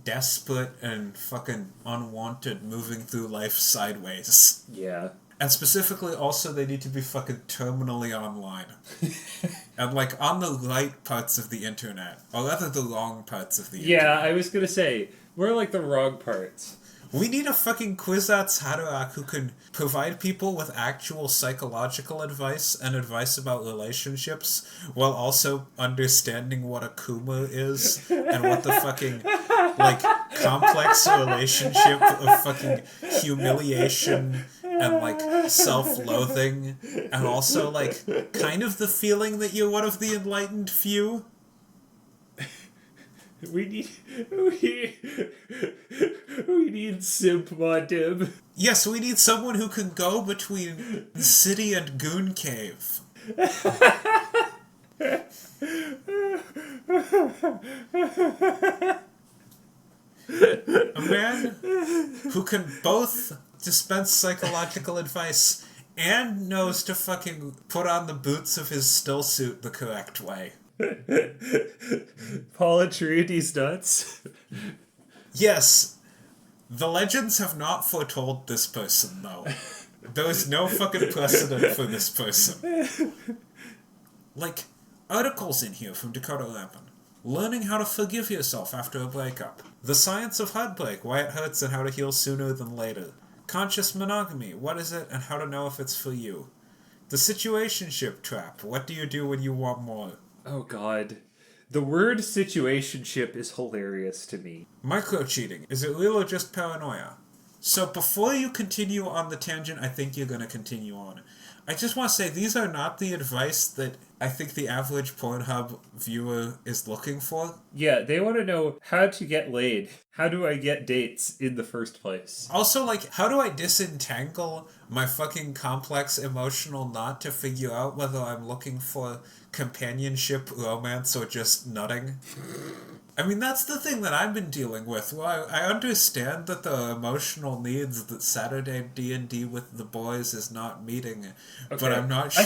A: desperate and fucking unwanted moving through life sideways.
C: Yeah.
A: And specifically, also, they need to be fucking terminally online. And, like, on the right parts of the internet. Or rather, the wrong parts of the internet.
C: Yeah, I was gonna say, we're like the wrong parts.
A: We need a fucking Kwisatz Haderach who can provide people with actual psychological advice and advice about relationships while also understanding what a Kuma is and what the fucking, like, complex relationship of fucking humiliation and, like, self-loathing and also, like, kind of the feeling that you're one of the enlightened few.
C: We need simp Montib.
A: Yes, we need someone who can go between city and goon cave. A man who can both dispense psychological advice and knows to fucking put on the boots of his still suit the correct way.
C: Paul Atreides nuts.
A: Yes, the legends have not foretold this person, though. There is no fucking precedent for this person. Like, articles in here from Dakota Lampin. Learning how to forgive yourself after a breakup. The science of heartbreak, why it hurts and how to heal sooner than later. Conscious monogamy, what is it and how to know if it's for you. The situationship trap, what do you do when you want more?
C: Oh god. The word situationship is hilarious to me.
A: Micro-cheating, is it real or just paranoia? So before you continue on the tangent I think you're going to continue on, I just want to say these are not the advice that I think the average Pornhub viewer is looking for.
C: Yeah, they want to know how to get laid. How do I get dates in the first place?
A: Also, like, how do I disentangle my fucking complex emotional knot to figure out whether I'm looking for companionship, romance, or just nutting? I mean, that's the thing that I've been dealing with. Well, I understand that the emotional needs that Saturday D&D with the boys is not meeting, okay. But I'm not sure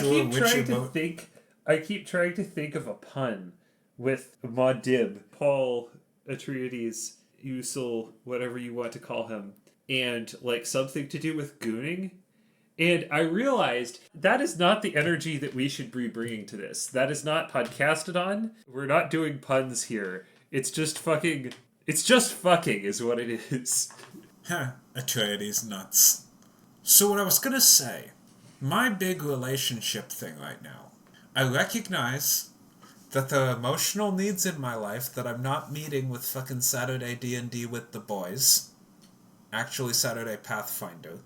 C: I keep trying to think of a pun with Maudib, Paul Atreides, Usul, whatever you want to call him, and like something to do with gooning. And I realized that is not the energy that we should be bringing to this. That is not podcasted on. We're not doing puns here. It's just fucking is what it is.
A: Huh, Atreides nuts. So what I was gonna say, my big relationship thing right now, I recognize that there are emotional needs in my life that I'm not meeting with fucking Saturday D&D with the boys. Actually Saturday Pathfinder.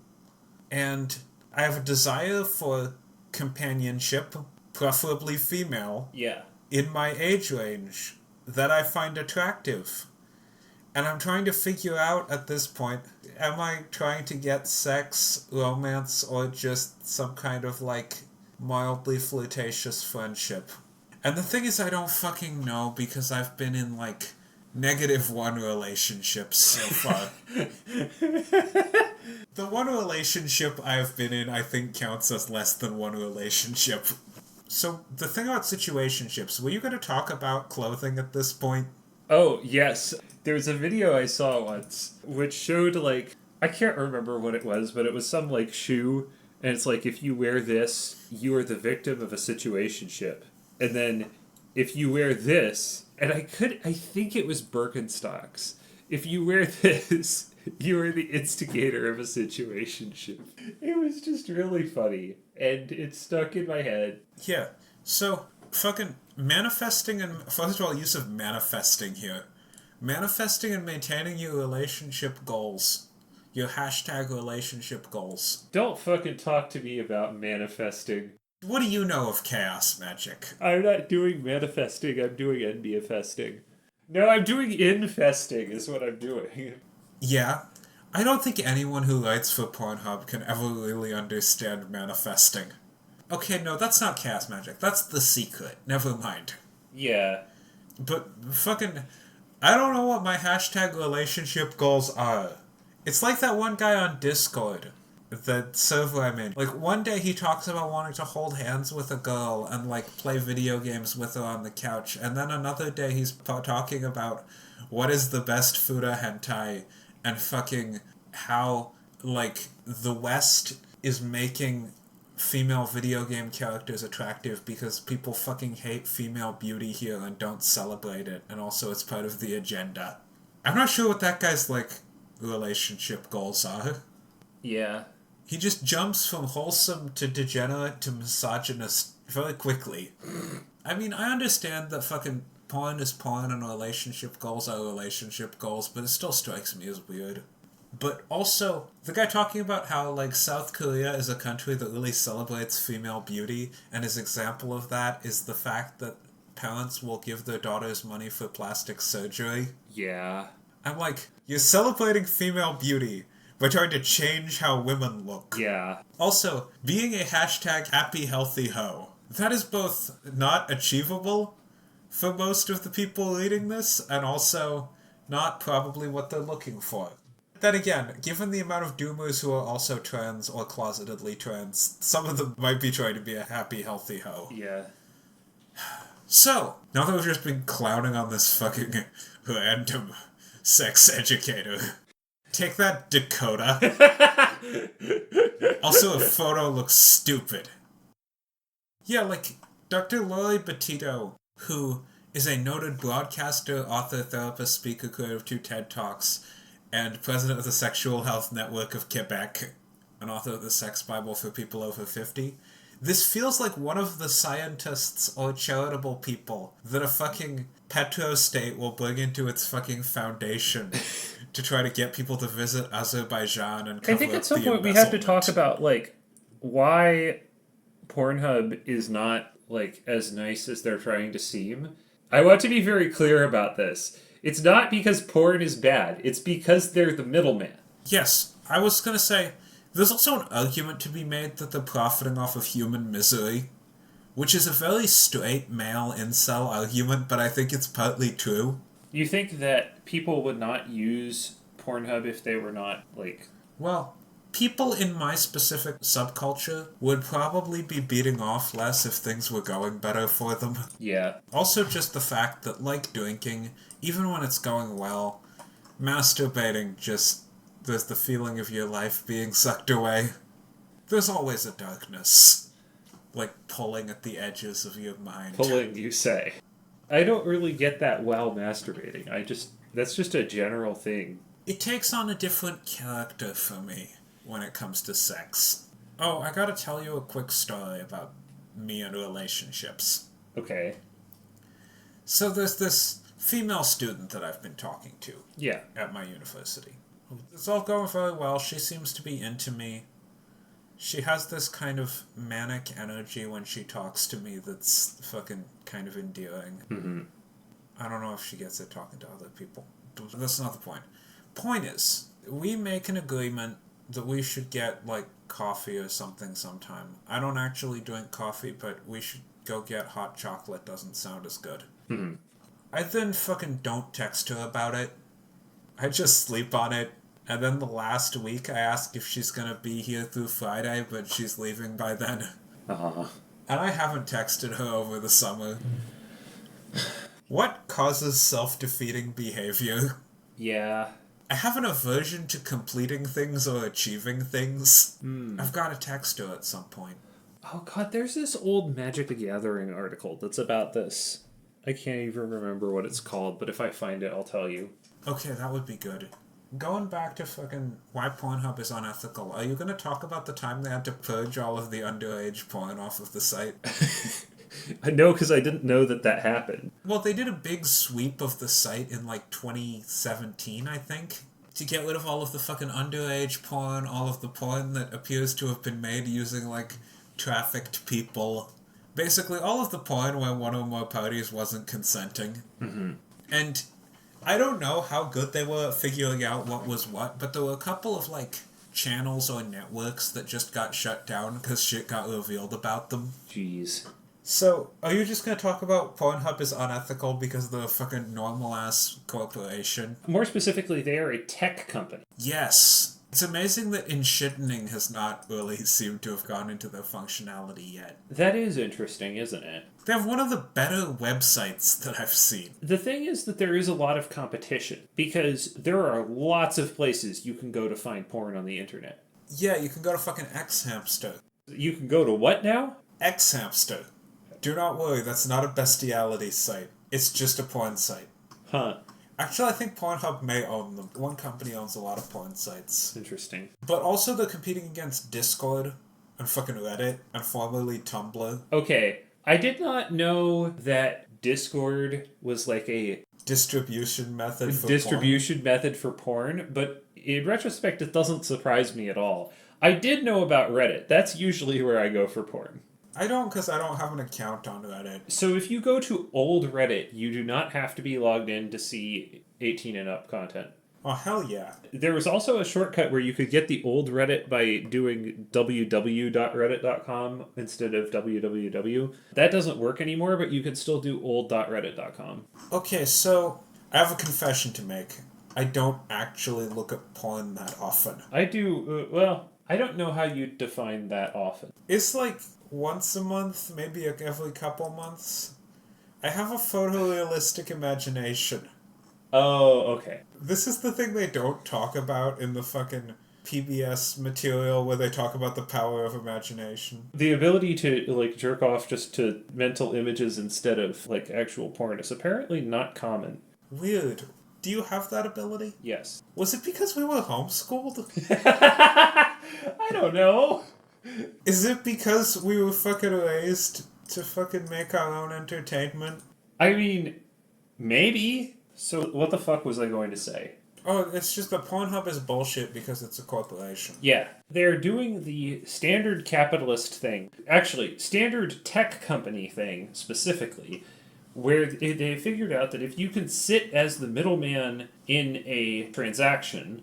A: And I have a desire for companionship, preferably female.
C: Yeah.
A: In my age range that I find attractive. And I'm trying to figure out at this point, am I trying to get sex, romance, or just some kind of like mildly flirtatious friendship? And the thing is I don't fucking know because I've been in like -1 relationships so far. The one relationship I've been in I think counts as less than one relationship. So, the thing about situationships, were you going to talk about clothing at this point?
C: Oh, yes. There was a video I saw once, which showed, like, I can't remember what it was, but it was some, like, shoe, and it's like, if you wear this, you are the victim of a situationship. And then, if you wear this, and I think it was Birkenstocks. If you wear this, you are the instigator of a situationship. It was just really funny, and it stuck in my head.
A: Yeah, so fucking manifesting and first of all, use of manifesting here. Manifesting and maintaining your relationship goals. Your hashtag relationship goals.
C: Don't fucking talk to me about manifesting.
A: What do you know of chaos magic?
C: I'm not doing manifesting, I'm doing NBFesting. No, I'm doing infesting is what I'm doing.
A: Yeah. I don't think anyone who writes for Pornhub can ever really understand manifesting. Okay, no, that's not chaos magic. That's the secret. Never mind.
C: Yeah.
A: But fucking... I don't know what my hashtag relationship goals are. It's like that one guy on Discord. The server I'm in. Like, one day he talks about wanting to hold hands with a girl and, like, play video games with her on the couch. And then another day he's talking about what is the best Fuda hentai and fucking how, like, the West is making female video game characters attractive because people fucking hate female beauty here and don't celebrate it. And also it's part of the agenda. I'm not sure what that guy's, like, relationship goals are.
C: Yeah.
A: He just jumps from wholesome to degenerate to misogynist very quickly. I mean, I understand that fucking porn is porn and relationship goals are relationship goals, but it still strikes me as weird. But also, the guy talking about how, like, South Korea is a country that really celebrates female beauty, and his example of that is the fact that parents will give their daughters money for plastic surgery.
C: Yeah.
A: I'm like, you're celebrating female beauty, but trying to change how women look.
C: Yeah.
A: Also, being a hashtag happy healthy hoe. That is both not achievable, for most of the people reading this, and also not probably what they're looking for. Then again, given the amount of doomers who are also trans or closetedly trans, some of them might be trying to be a happy, healthy hoe.
C: Yeah.
A: So, now that we've just been clowning on this fucking random sex educator, take that, Dakota. Also, a photo looks stupid. Yeah, like, Dr. Lori Betito, who is a noted broadcaster, author, therapist, speaker, creator of 2 TED Talks, and president of the Sexual Health Network of Quebec, an author of the Sex Bible for people over 50. This feels like one of the scientists or charitable people that a fucking petro-state will bring into its fucking foundation to try to get people to visit Azerbaijan and cover
C: I think
A: up
C: at some
A: the
C: point we have to talk
A: embezzlement.
C: about, like, why Pornhub is not, like, as nice as they're trying to seem. I want to be very clear about this. It's not because porn is bad. It's because they're the middleman.
A: Yes, I was going to say, there's also an argument to be made that they're profiting off of human misery, which is a very straight male incel argument, but I think it's partly true.
C: You think that people would not use Pornhub if they were not, like...
A: Well, people in my specific subculture would probably be beating off less if things were going better for them.
C: Yeah.
A: Also just the fact that, like drinking, even when it's going well, masturbating just... there's the feeling of your life being sucked away. There's always a darkness. Like pulling at the edges of your mind.
C: Pulling, you say. I don't really get that while masturbating. That's just a general thing.
A: It takes on a different character for me when it comes to sex. Oh, I gotta tell you a quick story about me and relationships.
C: Okay.
A: So there's this female student that I've been talking to.
C: Yeah.
A: At my university. It's all going very well. She seems to be into me. She has this kind of manic energy when she talks to me that's fucking kind of endearing.
C: Mm-hmm.
A: I don't know if she gets it talking to other people. That's not the point. Point is, we make an agreement that we should get, like, coffee or something sometime. I don't actually drink coffee, but we should go get hot chocolate. Doesn't sound as good.
C: Mm-hmm.
A: I then fucking don't text her about it. I just sleep on it. And then the last week I ask if she's gonna be here through Friday, but she's leaving by then.
C: Uh-huh.
A: And I haven't texted her over the summer. What causes self-defeating behavior?
C: Yeah.
A: I have an aversion to completing things or achieving things. I've got to text her at some point.
C: Oh god, there's this old Magic the Gathering article that's about this. I can't even remember what it's called, but if I find it, I'll tell you.
A: Okay, that would be good. Going back to fucking why Pornhub is unethical, are you going to talk about the time they had to purge all of the underage porn off of the site?
C: I know, because I didn't know that happened.
A: Well, they did a big sweep of the site in, like, 2017, I think, to get rid of all of the fucking underage porn, all of the porn that appears to have been made using, like, trafficked people. Basically, all of the porn where one or more parties wasn't consenting.
C: Mm-hmm.
A: And I don't know how good they were at figuring out what was what, but there were a couple of, like, channels or networks that just got shut down because shit got revealed about them.
C: Jeez.
A: So, are you just going to talk about Pornhub is unethical because they're a fucking normal-ass corporation?
C: More specifically, they are a tech company.
A: Yes. It's amazing that enshittening has not really seemed to have gone into their functionality yet.
C: That is interesting, isn't it?
A: They have one of the better websites that I've seen.
C: The thing is that there is a lot of competition, because there are lots of places you can go to find porn on the internet.
A: Yeah, you can go to fucking Xhamster.
C: You can go to what now?
A: Xhamster. Do not worry, that's not a bestiality site. It's just a porn site.
C: Huh.
A: Actually, I think Pornhub may own them. One company owns a lot of porn sites.
C: Interesting.
A: But also they're competing against Discord and fucking Reddit and formerly Tumblr.
C: Okay, I did not know that Discord was like a
A: Distribution method for
C: method for porn, but in retrospect, it doesn't surprise me at all. I did know about Reddit. That's usually where I go for porn.
A: I don't, because I don't have an account on Reddit.
C: So if you go to old Reddit, you do not have to be logged in to see 18 and up content.
A: Oh, hell yeah.
C: There was also a shortcut where you could get the old Reddit by doing www.reddit.com instead of www. That doesn't work anymore, but you could still do old.reddit.com.
A: Okay, so I have a confession to make. I don't actually look at porn that often.
C: I do, I don't know how you define that often.
A: It's like once a month, maybe every couple months. I have a photorealistic imagination.
C: Oh, okay.
A: This is the thing they don't talk about in the fucking PBS material where they talk about the power of imagination.
C: The ability to, like, jerk off just to mental images instead of, like, actual porn is apparently not common.
A: Weird. Do you have that ability?
C: Yes.
A: Was it because we were homeschooled?
C: I don't know.
A: Is it because we were fucking raised to fucking make our own entertainment?
C: I mean, maybe. So what the fuck was I going to say?
A: Oh, it's just that Pornhub is bullshit because it's a corporation.
C: Yeah. They're doing the standard capitalist thing. Actually, standard tech company thing, specifically, where they figured out that if you can sit as the middleman in a transaction,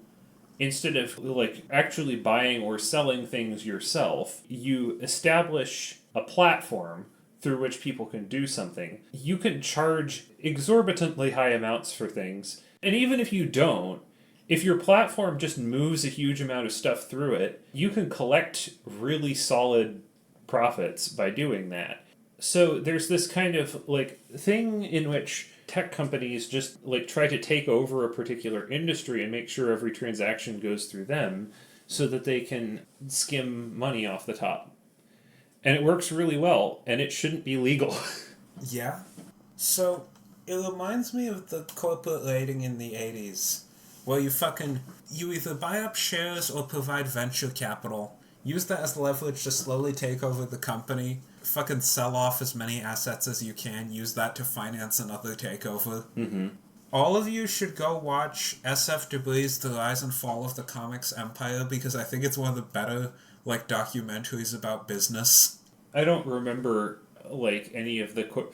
C: instead of, like, actually buying or selling things yourself, you establish a platform through which people can do something. You can charge exorbitantly high amounts for things, and even if you don't, if your platform just moves a huge amount of stuff through it, you can collect really solid profits by doing that. So there's this kind of, like, thing in which tech companies just, like, try to take over a particular industry and make sure every transaction goes through them so that they can skim money off the top. And it works really well, and it shouldn't be legal.
A: Yeah. So, it reminds me of the corporate rating in the 80s, where you either buy up shares or provide venture capital, use that as leverage to slowly take over the company, fucking sell off as many assets as you can, use that to finance another takeover.
C: Mm-hmm.
A: All of you should go watch SF Debris' The Rise and Fall of the Comics Empire, because I think it's one of the better, like, documentaries about business.
C: I don't remember, like, any of the...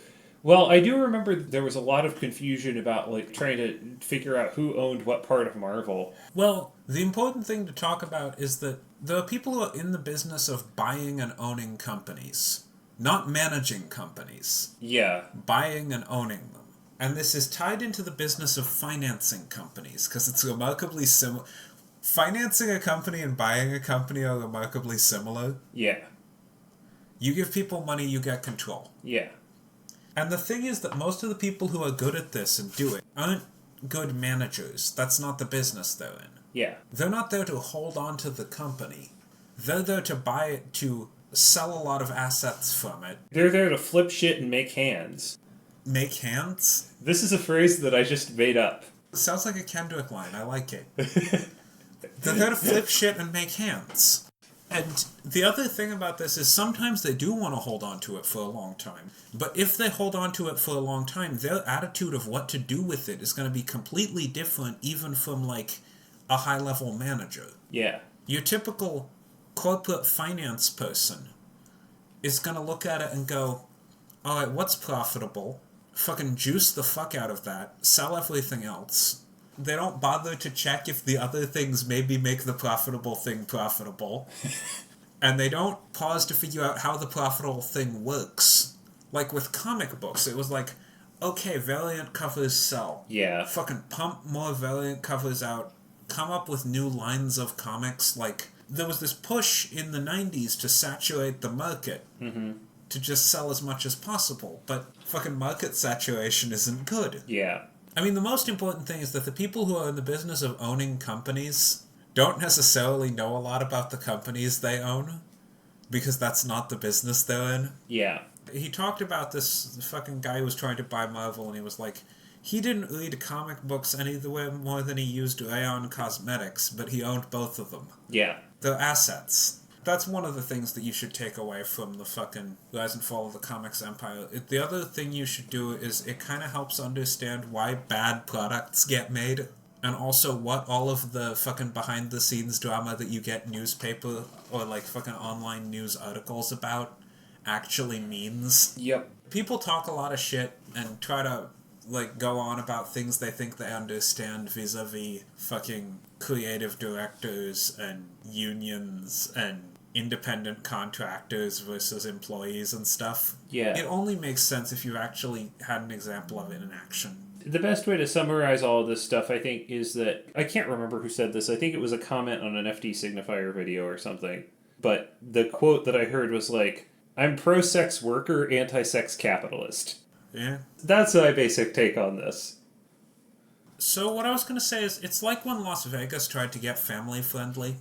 C: Well, I do remember there was a lot of confusion about, like, trying to figure out who owned what part of Marvel.
A: Well, the important thing to talk about is that there are people who are in the business of buying and owning companies. Not managing companies.
C: Yeah.
A: Buying and owning them. And this is tied into the business of financing companies, because it's remarkably similar. Financing a company and buying a company are remarkably similar.
C: Yeah.
A: You give people money, you get control.
C: Yeah.
A: And the thing is that most of the people who are good at this and do it aren't good managers. That's not the business they're in.
C: Yeah.
A: They're not there to hold on to the company. They're there to buy it, to sell a lot of assets from it.
C: They're there to flip shit and make hands.
A: Make hands?
C: This is a phrase that I just made up.
A: It sounds like a Kendrick line. I like it. They're there to flip shit and make hands. And the other thing about this is sometimes they do want to hold on to it for a long time. But if they hold on to it for a long time, their attitude of what to do with it is going to be completely different even from, like, a high-level manager.
C: Yeah.
A: Your typical corporate finance person is going to look at it and go, alright, what's profitable? Fucking juice the fuck out of that. Sell everything else. They don't bother to check if the other things maybe make the profitable thing profitable. And they don't pause to figure out how the profitable thing works. Like with comic books, it was like, okay, variant covers sell.
C: Yeah.
A: Fucking pump more variant covers out. Come up with new lines of comics. Like, there was this push in the 90s to saturate the market.
C: Mm-hmm.
A: To just sell as much as possible. But fucking market saturation isn't good.
C: Yeah.
A: I mean, the most important thing is that the people who are in the business of owning companies don't necessarily know a lot about the companies they own, because that's not the business they're in.
C: Yeah.
A: He talked about this fucking guy who was trying to buy Marvel, and he was like, he didn't read comic books anywhere more than he used Rayon Cosmetics, but he owned both of them.
C: Yeah.
A: They're assets. That's one of the things that you should take away from the fucking Rise and Fall of the Comics Empire. The other thing you should do is it kind of helps understand why bad products get made, and also what all of the fucking behind-the-scenes drama that you get newspaper or, like, fucking online news articles about actually means.
C: Yep.
A: People talk a lot of shit and try to like, go on about things they think they understand vis-a-vis fucking creative directors and unions and independent contractors versus employees and stuff.
C: Yeah.
A: It only makes sense if you actually had an example of it in action.
C: The best way to summarize all of this stuff, I think, is that... I can't remember who said this. I think it was a comment on an FD Signifier video or something. But the quote that I heard was like, I'm pro-sex worker, anti-sex capitalist.
A: Yeah.
C: That's my basic take on this.
A: So what I was going to say is, it's like when Las Vegas tried to get family-friendly.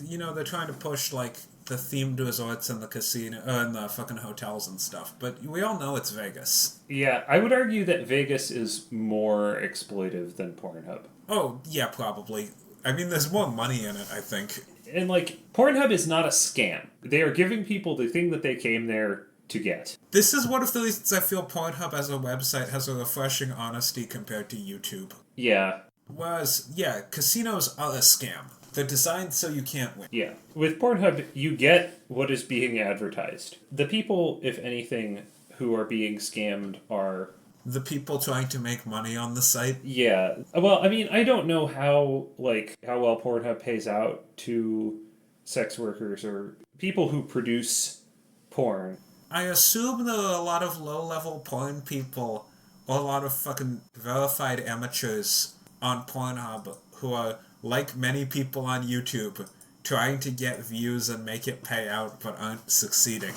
A: You know, they're trying to push, like, the themed resorts and the casino, and the fucking hotels and stuff. But we all know it's Vegas.
C: Yeah, I would argue that Vegas is more exploitive than Pornhub.
A: Oh, yeah, probably. I mean, there's more money in it, I think.
C: And, like, Pornhub is not a scam. They are giving people the thing that they came there to get.
A: This is one of the reasons I feel Pornhub as a website has a refreshing honesty compared to YouTube.
C: Yeah.
A: Whereas, yeah, casinos are a scam. They're designed so you can't win.
C: Yeah. With Pornhub, you get what is being advertised. The people, if anything, who are being scammed are...
A: The people trying to make money on the site?
C: Yeah. Well, I mean, I don't know how well Pornhub pays out to sex workers or people who produce porn.
A: I assume there are a lot of low-level porn people, or a lot of fucking verified amateurs on Pornhub who are, like many people on YouTube, trying to get views and make it pay out, but aren't succeeding.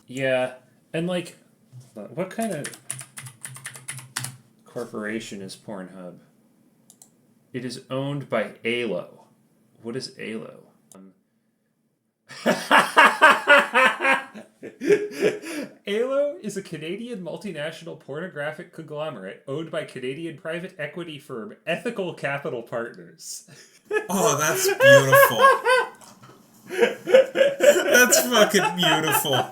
C: Yeah. And, like, what kind of corporation is Pornhub? It is owned by ALO. What is ALO? ALO is a Canadian multinational pornographic conglomerate owned by Canadian private equity firm Ethical Capital Partners.
A: Oh, that's beautiful. That's fucking beautiful.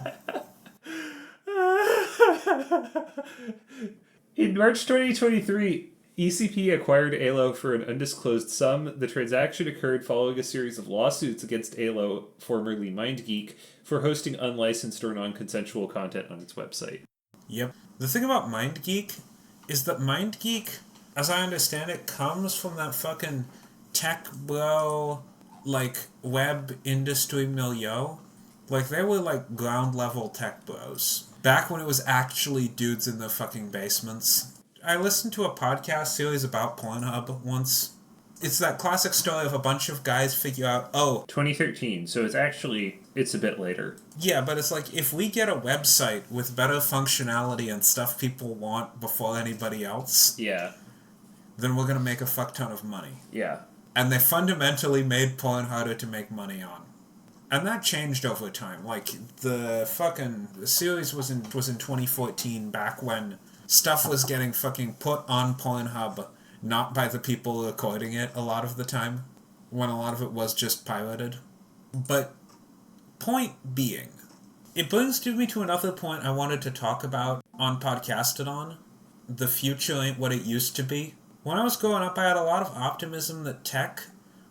C: In March 2023, ECP acquired ALO for an undisclosed sum. The transaction occurred following a series of lawsuits against ALO, formerly MindGeek, for hosting unlicensed or non-consensual content on its website.
A: Yep. The thing about MindGeek is that MindGeek, as I understand it, comes from that fucking tech bro, like, web industry milieu. Like, they were, like, ground-level tech bros. Back when it was actually dudes in their fucking basements. I listened to a podcast series about Pornhub once. It's that classic story of a bunch of guys figure out,
C: 2013, so it's a bit later.
A: Yeah, but it's like, if we get a website with better functionality and stuff people want before anybody else,
C: yeah,
A: then we're gonna make a fuck ton of money.
C: Yeah.
A: And they fundamentally made porn harder to make money on. And that changed over time. Like, the series was in 2014, back when stuff was getting fucking put on Pornhub, not by the people recording it a lot of the time, when a lot of it was just pirated. But, point being, it brings me to another point I wanted to talk about on Podcastodon. The future ain't what it used to be. When I was growing up, I had a lot of optimism that tech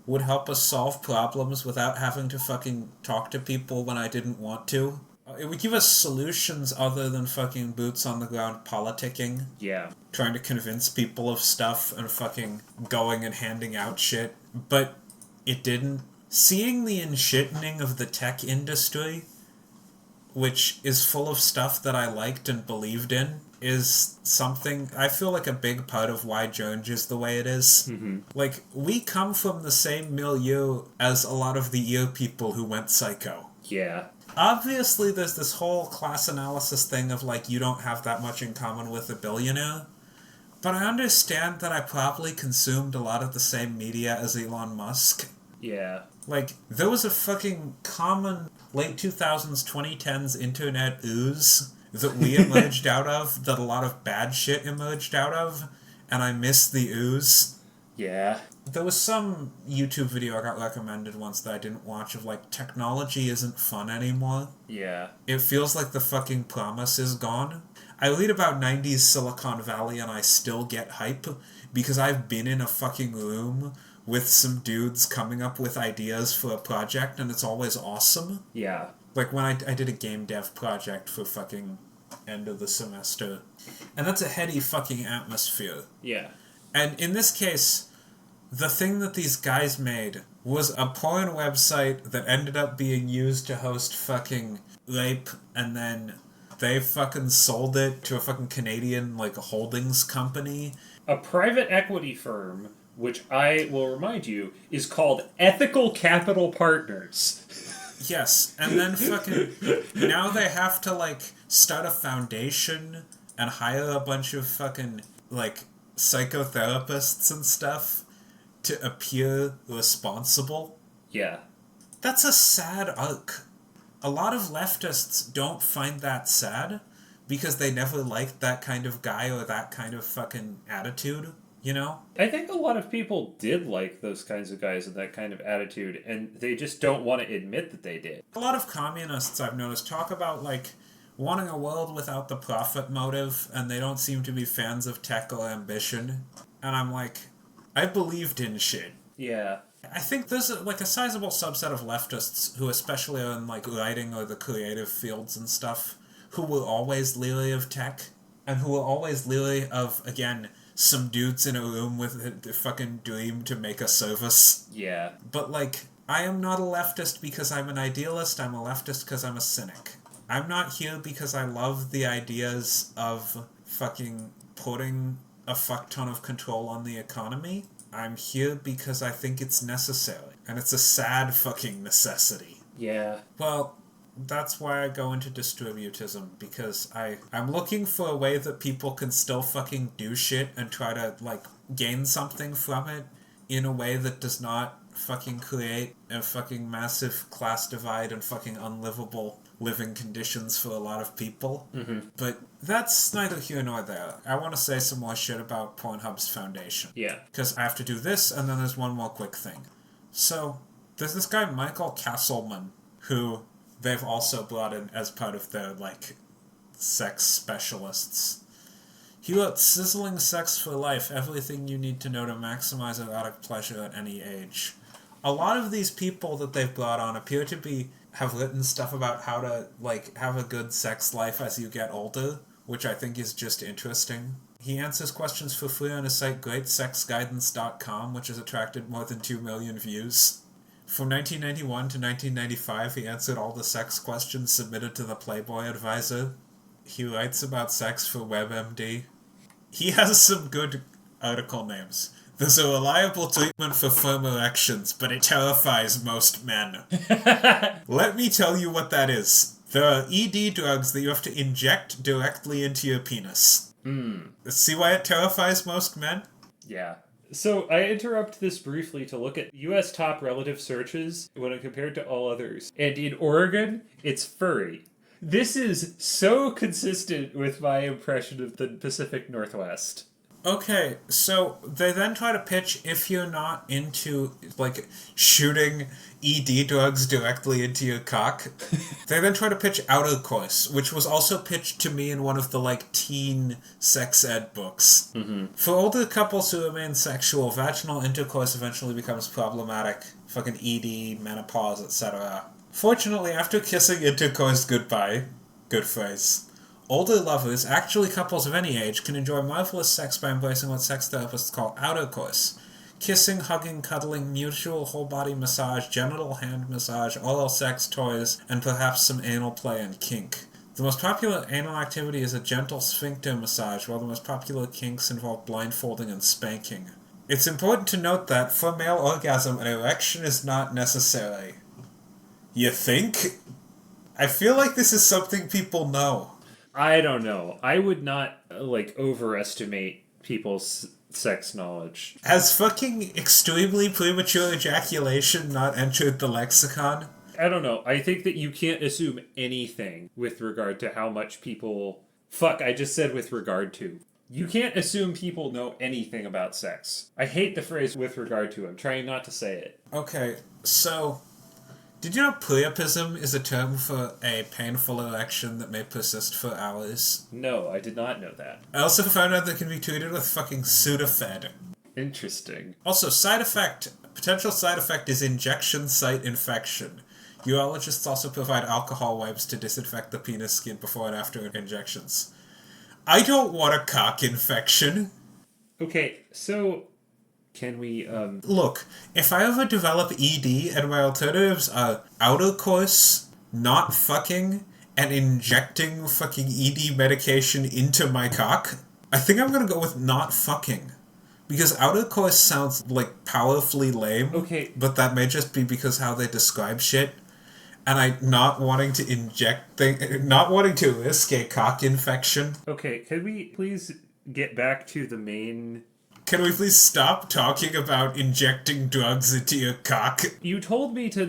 A: would help us solve problems without having to fucking talk to people when I didn't want to. It would give us solutions other than fucking boots on the ground politicking.
C: Yeah.
A: Trying to convince people of stuff and fucking going and handing out shit. But it didn't. Seeing the enshittening of the tech industry, which is full of stuff that I liked and believed in, is something, I feel like a big part of why Jones is the way it is.
C: Mm-hmm.
A: Like, we come from the same milieu as a lot of the ear people who went psycho.
C: Yeah.
A: Obviously, there's this whole class analysis thing of, like, you don't have that much in common with a billionaire. But I understand that I probably consumed a lot of the same media as Elon Musk.
C: Yeah.
A: Like, there was a fucking common late 2000s, 2010s internet ooze that we emerged out of, that a lot of bad shit emerged out of, and I miss the ooze.
C: Yeah.
A: There was some YouTube video I got recommended once that I didn't watch of, like, technology isn't fun anymore.
C: Yeah.
A: It feels like the fucking promise is gone. I read about 90s Silicon Valley and I still get hype because I've been in a fucking room with some dudes coming up with ideas for a project and it's always awesome.
C: Yeah.
A: Like when I did a game dev project for fucking end of the semester. And that's a heady fucking atmosphere.
C: Yeah.
A: And in this case, the thing that these guys made was a porn website that ended up being used to host fucking rape, and then they fucking sold it to a fucking Canadian, like, holdings company.
C: A private equity firm, which I will remind you, is called Ethical Capital Partners.
A: Yes, and then fucking... now they have to, like, start a foundation and hire a bunch of fucking, like, psychotherapists and stuff to appear responsible.
C: Yeah.
A: That's a sad arc. A lot of leftists don't find that sad because they never liked that kind of guy or that kind of fucking attitude, you know?
C: I think a lot of people did like those kinds of guys and that kind of attitude, and they just don't want to admit that they did.
A: A lot of communists, I've noticed, talk about, like, wanting a world without the profit motive, and they don't seem to be fans of tech or ambition. And I'm like, I believed in shit.
C: Yeah.
A: I think there's like a sizable subset of leftists who especially are in like writing or the creative fields and stuff who were always leery of tech and who were always leery of, again, some dudes in a room with a fucking dream to make a service.
C: Yeah.
A: But like, I am not a leftist because I'm an idealist, I'm a leftist because I'm a cynic. I'm not here because I love the ideas of fucking putting a fuck ton of control on the economy. I'm here because I think it's necessary. And it's a sad fucking necessity.
C: Yeah.
A: Well, that's why I go into distributism, because I'm looking for a way that people can still fucking do shit and try to, like, gain something from it in a way that does not fucking create a fucking massive class divide and fucking unlivable living conditions for a lot of people.
C: Mm-hmm.
A: But that's neither here nor there. I want to say some more shit about Pornhub's foundation.
C: Yeah.
A: Because I have to do this, and then there's one more quick thing. So, there's this guy, Michael Castleman, who they've also brought in as part of their, like, sex specialists. He wrote Sizzling Sex for Life, Everything You Need to Know to Maximize Erotic Pleasure at Any Age. A lot of these people that they've brought on appear to have written stuff about how to, like, have a good sex life as you get older, which I think is just interesting. He answers questions for free on his site greatsexguidance.com, which has attracted more than 2 million views. From 1991 to 1995, he answered all the sex questions submitted to the Playboy Advisor. He writes about sex for WebMD. He has some good article names. There's a reliable treatment for firm erections, but it terrifies most men. Let me tell you what that is. There are ED drugs that you have to inject directly into your penis. See why it terrifies most men?
C: Yeah. So I interrupt this briefly to look at U.S. top relative searches when compared to all others. And in Oregon, it's furry. This is so consistent with my impression of the Pacific Northwest.
A: Okay, so they then try to pitch, if you're not into, like, shooting ED drugs directly into your cock, they then try to pitch Outer Course, which was also pitched to me in one of the, like, teen sex ed books. Mm-hmm. For older couples who remain sexual, vaginal intercourse eventually becomes problematic. Fucking ED, menopause, etc. Fortunately, after kissing intercourse goodbye, good phrase, older lovers, actually couples of any age, can enjoy marvelous sex by embracing what sex therapists call outer course. Kissing, hugging, cuddling, mutual whole-body massage, genital hand massage, oral sex toys, and perhaps some anal play and kink. The most popular anal activity is a gentle sphincter massage, while the most popular kinks involve blindfolding and spanking. It's important to note that, for male orgasm, an erection is not necessary. You think? I feel like this is something people know.
C: I don't know. I would not, overestimate people's sex knowledge.
A: Has fucking extremely premature ejaculation not entered the lexicon?
C: I don't know. I think that you can't assume anything with regard to how much people... Fuck, I just said with regard to. You can't assume people know anything about sex. I hate the phrase with regard to. I'm trying not to say it.
A: Okay, so... Did you know priapism is a term for a painful erection that may persist for hours?
C: No, I did not know that.
A: I also found out that it can be treated with fucking Sudafed.
C: Interesting.
A: Also, potential side effect is injection site infection. Urologists also provide alcohol wipes to disinfect the penis skin before and after injections. I don't want a cock infection.
C: Okay, so can we,
A: Look, if I ever develop ED and my alternatives are outer course, not fucking, and injecting fucking ED medication into my cock, I think I'm gonna go with not fucking. Because outer course sounds, like, powerfully lame.
C: Okay.
A: But that may just be because how they describe shit. And I not wanting to not wanting to risk a cock infection.
C: Okay, can we please get back to the main...
A: Can we please stop talking about injecting drugs into your cock?
C: You told me to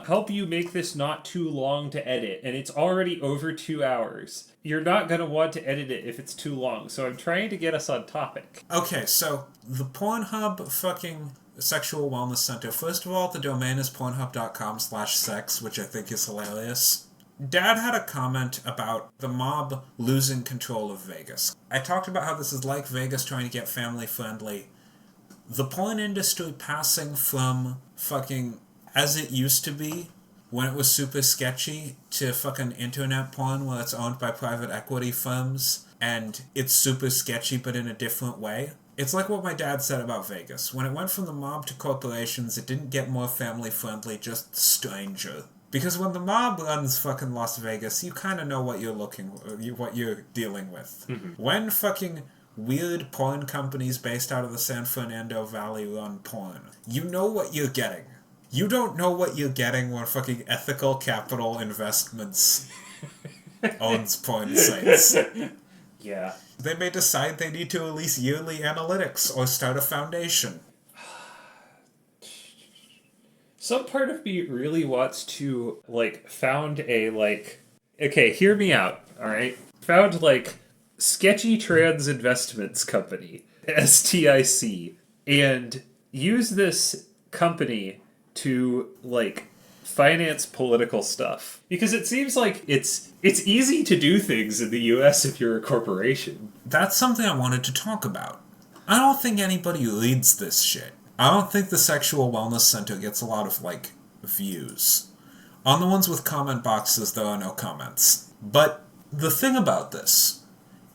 C: help you make this not too long to edit, and it's already over 2 hours. You're not going to want to edit it if it's too long, so I'm trying to get us on topic.
A: Okay, so the Pornhub fucking sexual wellness center. First of all, the domain is pornhub.com/sex, which I think is hilarious. Dad had a comment about the mob losing control of Vegas. I talked about how this is like Vegas trying to get family-friendly. The porn industry passing from fucking as it used to be, when it was super sketchy, to fucking internet porn where it's owned by private equity firms, and it's super sketchy but in a different way. It's like what my dad said about Vegas. When it went from the mob to corporations, it didn't get more family-friendly, just stranger. Because when the mob runs fucking Las Vegas, you kind of know what you're dealing with. Mm-hmm. When fucking weird porn companies based out of the San Fernando Valley run porn, you know what you're getting. You don't know what you're getting when fucking Ethical Capital Investments owns porn sites.
C: Yeah.
A: They may decide they need to release yearly analytics or start a foundation.
C: Some part of me really wants to, found a, okay, hear me out, alright? Found, Sketchy Trans Investments Company, STIC, and use this company to, finance political stuff. Because it seems like it's easy to do things in the US if you're a corporation.
A: That's something I wanted to talk about. I don't think anybody reads this shit. I don't think the Sexual Wellness Center gets a lot of, views. On the ones with comment boxes, there are no comments. But the thing about this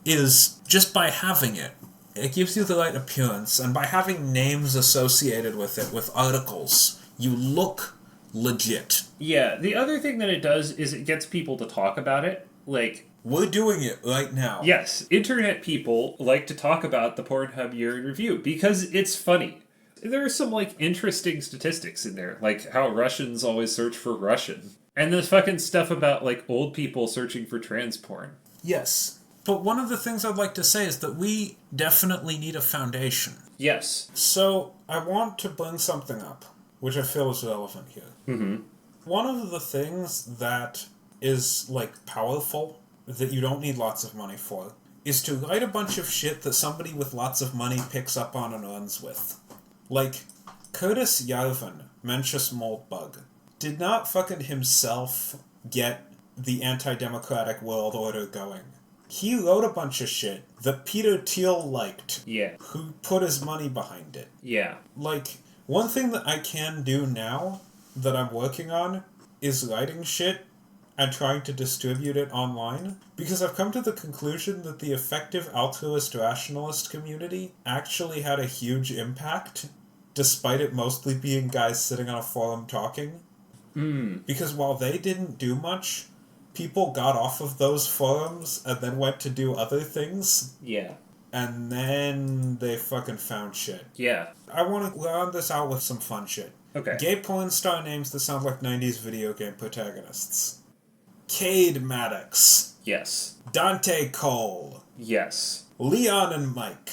A: is, just by having it, it gives you the right appearance, and by having names associated with it, with articles, you look legit.
C: Yeah, the other thing that it does is it gets people to talk about it.
A: We're doing it right now.
C: Yes, internet people like to talk about the Pornhub Year in Review, because it's funny. There are some, interesting statistics in there, like how Russians always search for Russian. And the fucking stuff about, old people searching for trans porn.
A: Yes. But one of the things I'd like to say is that we definitely need a foundation.
C: Yes.
A: So, I want to bring something up, which I feel is relevant here.
C: Mm-hmm.
A: One of the things that is, powerful, that you don't need lots of money for, is to write a bunch of shit that somebody with lots of money picks up on and runs with. Curtis Yarvin, Mencius Moldbug, did not fucking himself get the anti-democratic world order going. He wrote a bunch of shit that Peter Thiel liked.
C: Yeah.
A: Who put his money behind it.
C: Yeah.
A: One thing that I can do now, that I'm working on, is writing shit and trying to distribute it online, because I've come to the conclusion that the effective altruist rationalist community actually had a huge impact, despite it mostly being guys sitting on a forum talking. Because while they didn't do much, people got off of those forums and then went to do other things.
C: Yeah.
A: And then they fucking found shit.
C: Yeah.
A: I want to round this out with some fun shit.
C: Okay.
A: Gay porn star names that sound like 90s video game protagonists. Cade Maddox.
C: Yes.
A: Dante Cole.
C: Yes.
A: Leon and Mike.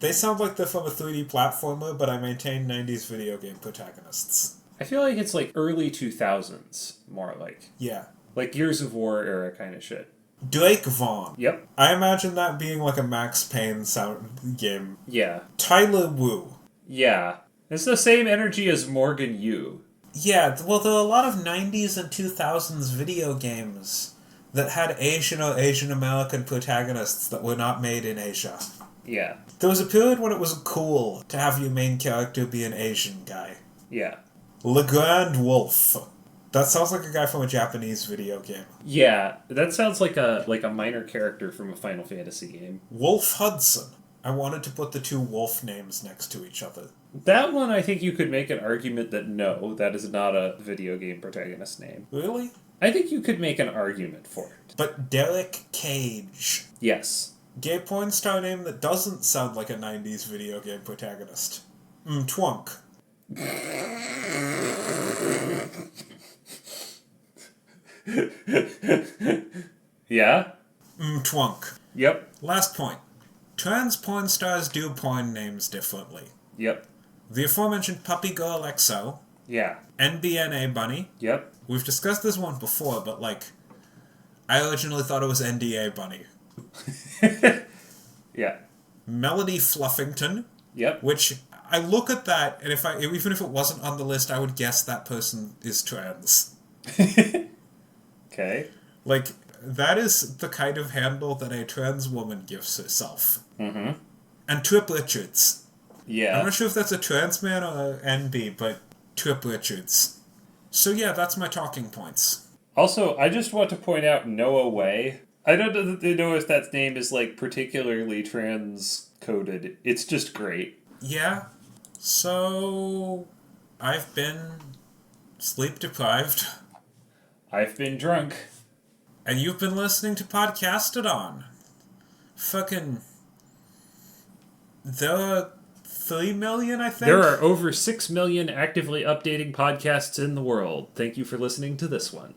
A: They sound like they're from a 3D platformer, but I maintain 90s video game protagonists.
C: I feel like it's early 2000s, more like.
A: Yeah.
C: Gears of War era kind of shit.
A: Drake Vaughn.
C: Yep.
A: I imagine that being a Max Payne sound game.
C: Yeah.
A: Tyler Wu.
C: Yeah. It's the same energy as Morgan Yu.
A: Yeah, well, there are a lot of 90s and 2000s video games that had Asian or Asian American protagonists that were not made in Asia.
C: Yeah.
A: There was a period when it was cool to have your main character be an Asian guy.
C: Yeah.
A: LeGrand Wolf. That sounds like a guy from a Japanese video game.
C: Yeah, that sounds like a minor character from a Final Fantasy game.
A: Wolf Hudson. I wanted to put the two wolf names next to each other.
C: That one, I think you could make an argument that no, that is not a video game protagonist name.
A: Really?
C: I think you could make an argument for it.
A: But Derek Cage.
C: Yes.
A: Gay porn star name that doesn't sound like a 90s video game protagonist. Twunk.
C: Yeah?
A: Twunk.
C: Yep.
A: Last point. Trans porn stars do porn names differently.
C: Yep.
A: The aforementioned Puppy Girl XO.
C: Yeah.
A: NBNA Bunny.
C: Yep.
A: We've discussed this one before, but I originally thought it was NDA Bunny.
C: Yeah.
A: Melody Fluffington.
C: Yep.
A: Which I look at that, and even if it wasn't on the list, I would guess that person is trans.
C: Okay.
A: That is the kind of handle that a trans woman gives herself.
C: Mm-hmm.
A: And Trip Richards.
C: Yeah.
A: I'm not sure if that's a trans man or an NB, but Trip Richards. So yeah, that's my talking points.
C: Also, I just want to point out Noah Way. I don't know if that name is particularly trans-coded. It's just great.
A: Yeah. So I've been sleep deprived.
C: I've been drunk.
A: And you've been listening to Podcastodon. Fucking... There are 3 million, I think?
C: There are over 6 million actively updating podcasts in the world. Thank you for listening to this one.